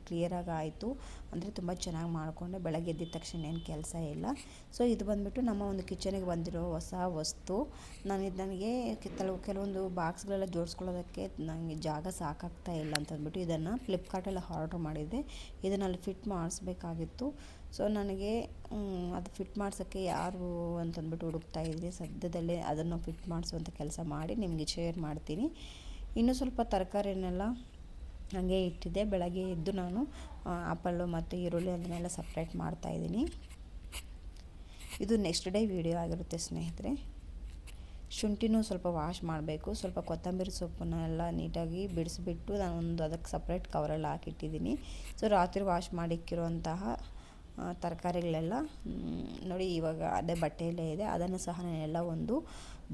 ಕ್ಲಿಯರಾಗಿ ಆಯಿತು. ಅಂದರೆ ತುಂಬ ಚೆನ್ನಾಗಿ ಮಾಡಿಕೊಂಡೆ. ಬೆಳಗ್ಗೆ ಎದ್ದಿದ ತಕ್ಷಣ ಏನು ಕೆಲಸ ಇಲ್ಲ. ಸೊ ಇದು ಬಂದುಬಿಟ್ಟು ನಮ್ಮ ಒಂದು ಕಿಚನಿಗೆ ಬಂದಿರೋ ಹೊಸ ವಸ್ತು. ನನಗೆ ಕೆಲವೊಂದು ಬಾಕ್ಸ್ಗಳೆಲ್ಲ ಜೋಡಿಸ್ಕೊಳ್ಳೋದಕ್ಕೆ ನನಗೆ ಜಾಗ ಸಾಕಾಗ್ತಾ ಇಲ್ಲ ಅಂತಂದ್ಬಿಟ್ಟು ಇದನ್ನು ಫ್ಲಿಪ್ಕಾರ್ಟಲ್ಲಿ ಆರ್ಡ್ರ್ ಮಾಡಿದ್ದೆ. ಇದನ್ನು ಅಲ್ಲಿ ಫಿಟ್ ಮಾಡಿಸ್ಬೇಕಾಗಿತ್ತು. ಸೊ ನನಗೆ ಅದು ಫಿಟ್ ಮಾಡ್ಸೋಕ್ಕೆ ಯಾರು ಅಂತಂದ್ಬಿಟ್ಟು ಹುಡುಕ್ತಾ ಇದ್ರಿ. ಸದ್ಯದಲ್ಲೇ ಅದನ್ನು ಫಿಟ್ ಮಾಡಿಸುವಂಥ ಕೆಲಸ ಮಾಡಿ ನಿಮಗೆ ಶೇರ್ ಮಾಡ್ತೀನಿ. ಇನ್ನೂ ಸ್ವಲ್ಪ ತರಕಾರಿನೆಲ್ಲ ಹಾಗೆ ಇಟ್ಟಿದ್ದೆ. ಬೆಳಗ್ಗೆ ಎದ್ದು ನಾನು ಆಪಲ್ಲು ಮತ್ತು ಈರುಳ್ಳಿ ಅದನ್ನೆಲ್ಲ ಸಪ್ರೇಟ್ ಮಾಡ್ತಾಯಿದ್ದೀನಿ. ಇದು ನೆಕ್ಸ್ಟ್ ಡೇ ವಿಡಿಯೋ ಆಗಿರುತ್ತೆ ಸ್ನೇಹಿತರೆ. ಶುಂಠಿನೂ ಸ್ವಲ್ಪ ವಾಶ್ ಮಾಡಬೇಕು. ಸ್ವಲ್ಪ ಕೊತ್ತಂಬರಿ ಸೊಪ್ಪನ್ನೆಲ್ಲ ನೀಟಾಗಿ ಬಿಡಿಸ್ಬಿಟ್ಟು ನಾನು ಅದಕ್ಕೆ ಸಪ್ರೇಟ್ ಕವರಲ್ಲಿ ಹಾಕಿಟ್ಟಿದ್ದೀನಿ. ಸೊ ರಾತ್ರಿ ವಾಶ್ ಮಾಡಿಕ್ಕಿರುವಂತಹ ತರಕಾರಿಗಳೆಲ್ಲ ನೋಡಿ ಇವಾಗ ಅದೇ ಬಟ್ಟೆಯಲ್ಲೇ ಇದೆ. ಅದನ್ನು ಸಹ ನಾನೆಲ್ಲ ಒಂದು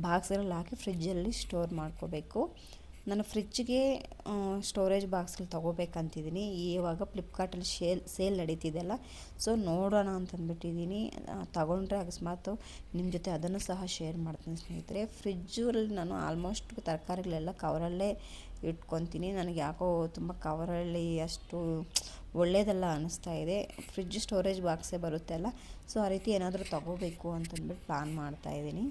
ಬಾಕ್ಸ್ಗಳಲ್ಲಿ ಹಾಕಿ ಫ್ರಿಜ್ಜಲ್ಲಿ ಸ್ಟೋರ್ ಮಾಡ್ಕೋಬೇಕು. ನಾನು ಫ್ರಿಜ್ಜಿಗೆ ಸ್ಟೋರೇಜ್ ಬಾಕ್ಸ್ಗಳು ತೊಗೋಬೇಕಂತಿದ್ದೀನಿ. ಇವಾಗ ಫ್ಲಿಪ್ಕಾರ್ಟಲ್ಲಿ ಸೇಲ್ ನಡೀತಿದೆಯಲ್ಲ, ಸೊ ನೋಡೋಣ ಅಂತಂದ್ಬಿಟ್ಟಿದ್ದೀನಿ. ತಗೊಂಡ್ರೆ ಅಕಸ್ಮಾತ್ ನಿಮ್ಮ ಜೊತೆ ಅದನ್ನು ಸಹ ಶೇರ್ ಮಾಡ್ತೀನಿ ಸ್ನೇಹಿತರೆ. ಫ್ರಿಜ್ಜಲ್ಲಿ ನಾನು ಆಲ್ಮೋಸ್ಟ್ ತರಕಾರಿಗಳೆಲ್ಲ ಕವರಲ್ಲೇ ಇಟ್ಕೊತೀನಿ. ನನಗೆ ಯಾಕೋ ತುಂಬ ಕವರಲ್ಲಿ ಅಷ್ಟು ಒಳ್ಳೆಯದಲ್ಲ ಅನ್ನಿಸ್ತಾ ಇದೆ. ಫ್ರಿಜ್ ಸ್ಟೋರೇಜ್ ಬಾಕ್ಸೇ ಬರುತ್ತೆ ಅಲ್ಲ, ಸೊ ಆ ರೀತಿ ಏನಾದರೂ ತೊಗೋಬೇಕು ಅಂತಂದ್ಬಿಟ್ಟು ಪ್ಲ್ಯಾನ್ ಮಾಡ್ತಾಯಿದ್ದೀನಿ.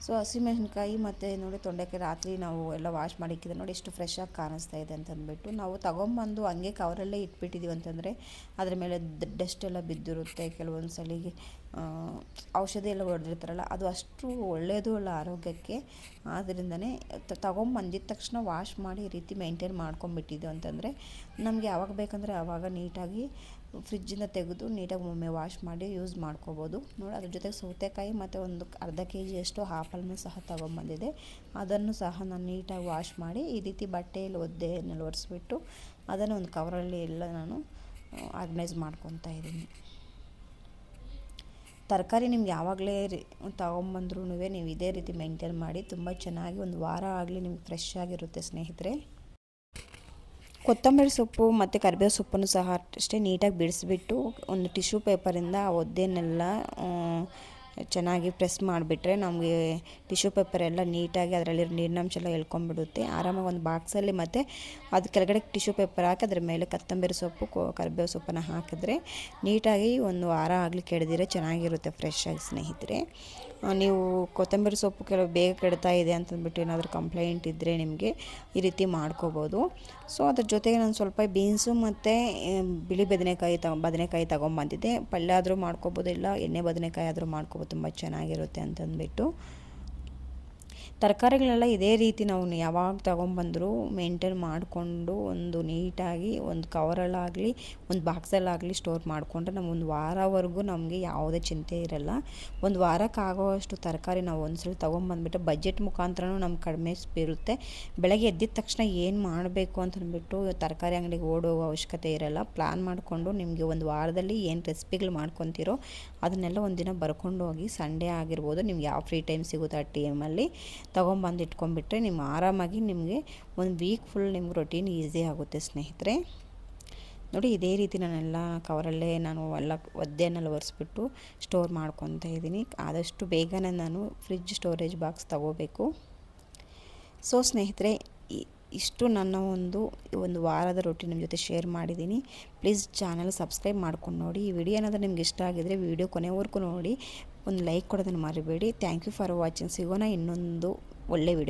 ಸೊ ಹಸಿಮೆಣಸಿನ್ಕಾಯಿ ಮತ್ತು ನೋಡಿ ತೊಂಡೆಕಾಯಿ ರಾತ್ರಿ ನಾವು ಎಲ್ಲ ವಾಶ್ ಮಾಡಿಕ್ಕಿದ್ರೆ ನೋಡಿ ಎಷ್ಟು ಫ್ರೆಶ್ಶಾಗಿ ಕಾಣಿಸ್ತಾ ಇದೆ ಅಂತಂದ್ಬಿಟ್ಟು ನಾವು ತೊಗೊಂಬಂದು ಹಂಗೆ ಕವರಲ್ಲೇ ಇಟ್ಬಿಟ್ಟಿದ್ದೀವಿ ಅಂತಂದರೆ ಅದ್ರ ಮೇಲೆ ಡಸ್ಟ್ ಎಲ್ಲ ಬಿದ್ದಿರುತ್ತೆ. ಕೆಲವೊಂದು ಸಲಿಗೆ ಔಷಧಿ ಎಲ್ಲ ಹೊಡೆದಿರ್ತಾರಲ್ಲ, ಅದು ಅಷ್ಟು ಒಳ್ಳೆಯದು ಅಲ್ಲ ಆರೋಗ್ಯಕ್ಕೆ. ಆದ್ದರಿಂದನೇ ತೊಗೊಂಬಂದಿದ್ದ ತಕ್ಷಣ ವಾಶ್ ಮಾಡಿ ಈ ರೀತಿ ಮೇಂಟೈನ್ ಮಾಡ್ಕೊಂಬಿಟ್ಟಿದ್ದು ಅಂತಂದರೆ ನಮಗೆ ಯಾವಾಗ ಬೇಕಂದರೆ ಆವಾಗ ನೀಟಾಗಿ ಫ್ರಿಜ್ಜಿಂದ ತೆಗೆದು ನೀಟಾಗಿ ಒಮ್ಮೆ ವಾಶ್ ಮಾಡಿ ಯೂಸ್ ಮಾಡ್ಕೋಬೋದು. ನೋಡಿ ಅದ್ರ ಜೊತೆಗೆ ಸೌತೆಕಾಯಿ ಮತ್ತು ಒಂದು ಅರ್ಧ ಕೆಜಿಯಷ್ಟು ಆಪಲ್ನೂ ಸಹ ತೊಗೊಂಬಂದಿದೆ. ಅದನ್ನು ಸಹ ನಾನು ನೀಟಾಗಿ ವಾಶ್ ಮಾಡಿ ಈ ರೀತಿ ಬಟ್ಟೆಯಲ್ಲಿ ಒದ್ದೆಯಲ್ಲಿ ಒರೆಸ್ಬಿಟ್ಟು ಅದನ್ನು ಒಂದು ಕವರಲ್ಲಿ ಎಲ್ಲ ನಾನು ಆರ್ಗನೈಸ್ ಮಾಡ್ಕೊತಾ ಇದ್ದೀನಿ. ತರಕಾರಿ ನಿಮ್ಗೆ ಯಾವಾಗಲೇ ತೊಗೊಂಬಂದ್ರೂ ನೀವು ಇದೇ ರೀತಿ ಮೇಂಟೈನ್ ಮಾಡಿ ತುಂಬ ಚೆನ್ನಾಗಿ ಒಂದು ವಾರ ಆಗಲಿ ನಿಮ್ಗೆ ಫ್ರೆಶ್ ಆಗಿರುತ್ತೆ ಸ್ನೇಹಿತರೆ. ಕೊತ್ತಂಬರಿ ಸೊಪ್ಪು ಮತ್ತು ಕರಿಬೇವು ಸೊಪ್ಪನ್ನು ಸಹ ಅಷ್ಟೇ ನೀಟಾಗಿ ಬಿಡಿಸ್ಬಿಟ್ಟು ಒಂದು ಟಿಶ್ಯೂ ಪೇಪರಿಂದ ಆ ಒದ್ದೆನೆಲ್ಲ ಚೆನ್ನಾಗಿ ಪ್ರೆಸ್ ಮಾಡಿಬಿಟ್ರೆ ನಮಗೆ ಟಿಶ್ಯೂ ಪೇಪರ್ ಎಲ್ಲ ನೀಟಾಗಿ ಅದರಲ್ಲಿ ನೀರಿನಂಶ ಎಲ್ಲ ಎಳ್ಕೊಂಬಿಡುತ್ತೆ. ಆರಾಮಾಗಿ ಒಂದು ಬಾಕ್ಸಲ್ಲಿ ಮತ್ತು ಅದು ಕೆಳಗಡೆ ಟಿಶ್ಯೂ ಪೇಪರ್ ಹಾಕಿ ಅದ್ರ ಮೇಲೆ ಕೊತ್ತಂಬರಿ ಸೊಪ್ಪು ಕರಿಬೇವು ಸೊಪ್ಪನ್ನು ಹಾಕಿದ್ರೆ ನೀಟಾಗಿ ಒಂದು ವಾರ ಆಗಲಿ ಕೆಡದಿರೆ ಚೆನ್ನಾಗಿರುತ್ತೆ ಫ್ರೆಶ್ ಆಗಿ ಸ್ನೇಹಿತರೆ. ನೀವು ಕೊತ್ತಂಬರಿ ಸೊಪ್ಪು ಕೆಲವು ಬೇಗ ಕೆಡ್ತಾ ಇದೆ ಅಂತಂದ್ಬಿಟ್ಟು ಏನಾದರೂ ಕಂಪ್ಲೇಂಟ್ ಇದ್ದರೆ ನಿಮಗೆ ಈ ರೀತಿ ಮಾಡ್ಕೋಬೋದು. ಸೊ ಅದ್ರ ಜೊತೆಗೆ ನಾನು ಸ್ವಲ್ಪ ಬೀನ್ಸು ಮತ್ತು ಬಿಳಿ ಬದನೆಕಾಯಿ ತೊಗೊಂಬಂದಿದ್ದೆ. ಪಲ್ಯ ಆದರೂ ಮಾಡ್ಕೋಬೋದು, ಇಲ್ಲ ಎಣ್ಣೆ ಬದನೆಕಾಯಿ ಆದರೂ ಮಾಡ್ಕೋಬೋದು, ತುಂಬ ಚೆನ್ನಾಗಿರುತ್ತೆ ಅಂತಂದ್ಬಿಟ್ಟು. ತರಕಾರಿಗಳೆಲ್ಲ ಇದೇ ರೀತಿ ನಾವು ಯಾವಾಗ ತೊಗೊಂಬಂದರೂ ಮೇಂಟೈನ್ ಮಾಡಿಕೊಂಡು ಒಂದು ನೀಟಾಗಿ ಒಂದು ಕವರಲ್ಲಾಗಲಿ ಒಂದು ಬಾಕ್ಸಲ್ಲಾಗಲಿ ಸ್ಟೋರ್ ಮಾಡಿಕೊಂಡ್ರೆ ನಮಗೊಂದು ವಾರವರೆಗೂ ನಮಗೆ ಯಾವುದೇ ಚಿಂತೆ ಇರಲ್ಲ. ಒಂದು ವಾರಕ್ಕಾಗೋವಷ್ಟು ತರಕಾರಿ ನಾವು ಒಂದ್ಸಲ ತೊಗೊಂಬಂದ್ಬಿಟ್ಟು ಬಜೆಟ್ ಮುಖಾಂತರನೂ ನಮ್ಗೆ ಕಡಿಮೆ ಬೀರುತ್ತೆ. ಬೆಳಗ್ಗೆ ಎದ್ದಿದ ತಕ್ಷಣ ಏನು ಮಾಡಬೇಕು ಅಂತಂದ್ಬಿಟ್ಟು ತರಕಾರಿ ಅಂಗಡಿಗೆ ಓಡೋಗೋ ಅವಶ್ಯಕತೆ ಇರಲ್ಲ. ಪ್ಲ್ಯಾನ್ ಮಾಡಿಕೊಂಡು ನಿಮಗೆ ಒಂದು ವಾರದಲ್ಲಿ ಏನು ರೆಸಿಪಿಗಳು ಮಾಡ್ಕೊತೀರೋ ಅದನ್ನೆಲ್ಲ ಒಂದಿನ ಬರ್ಕೊಂಡು ಹೋಗಿ. ಸಂಡೇ ಆಗಿರ್ಬೋದು, ನಿಮ್ಗೆ ಯಾವ ಫ್ರೀ ಟೈಮ್ ಸಿಗುತ್ತೆ ಆ ಟೈಮಲ್ಲಿ ತೊಗೊಂಬಂದು ಇಟ್ಕೊಂಡ್ಬಿಟ್ರೆ ನಿಮ್ಮ ಆರಾಮಾಗಿ ನಿಮಗೆ ಒಂದು ವೀಕ್ ಫುಲ್ ನಿಮ್ಗೆ ರೊಟೀನ್ ಈಸಿ ಆಗುತ್ತೆ ಸ್ನೇಹಿತರೆ. ನೋಡಿ ಇದೇ ರೀತಿ ನಾನೆಲ್ಲ ಕವರಲ್ಲೇ ನಾನು ಎಲ್ಲ ಒದ್ದೆನೆಲ್ಲ ಒರೆಸ್ಬಿಟ್ಟು ಸ್ಟೋರ್ ಮಾಡ್ಕೊತಾ ಇದ್ದೀನಿ. ಆದಷ್ಟು ಬೇಗನೆ ನಾನು ಫ್ರಿಡ್ಜ್ ಸ್ಟೋರೇಜ್ ಬಾಕ್ಸ್ ತಗೋಬೇಕು. ಸೊ ಸ್ನೇಹಿತರೆ, ಇಷ್ಟು ನನ್ನ ಒಂದು ವಾರದ ರೊಟ್ಟಿ ನಿಮ್ಮ ಜೊತೆ ಶೇರ್ ಮಾಡಿದ್ದೀನಿ. ಪ್ಲೀಸ್ ಚಾನಲ್ ಸಬ್ಸ್ಕ್ರೈಬ್ ಮಾಡ್ಕೊಂಡು ನೋಡಿ. ಈ ವಿಡಿಯೋ ಏನಾದರೂ ನಿಮ್ಗೆ ಇಷ್ಟ ಆಗಿದರೆ ವಿಡಿಯೋ ಕೊನೆವರೆಗೂ ನೋಡಿ, ಒಂದು ಲೈಕ್ ಕೊಡೋದನ್ನು ಮರಿಬೇಡಿ. Thank you for watching. ಸಿಗೋಣ ಇನ್ನೊಂದು ಒಳ್ಳೆ ವಿಡಿಯೋ.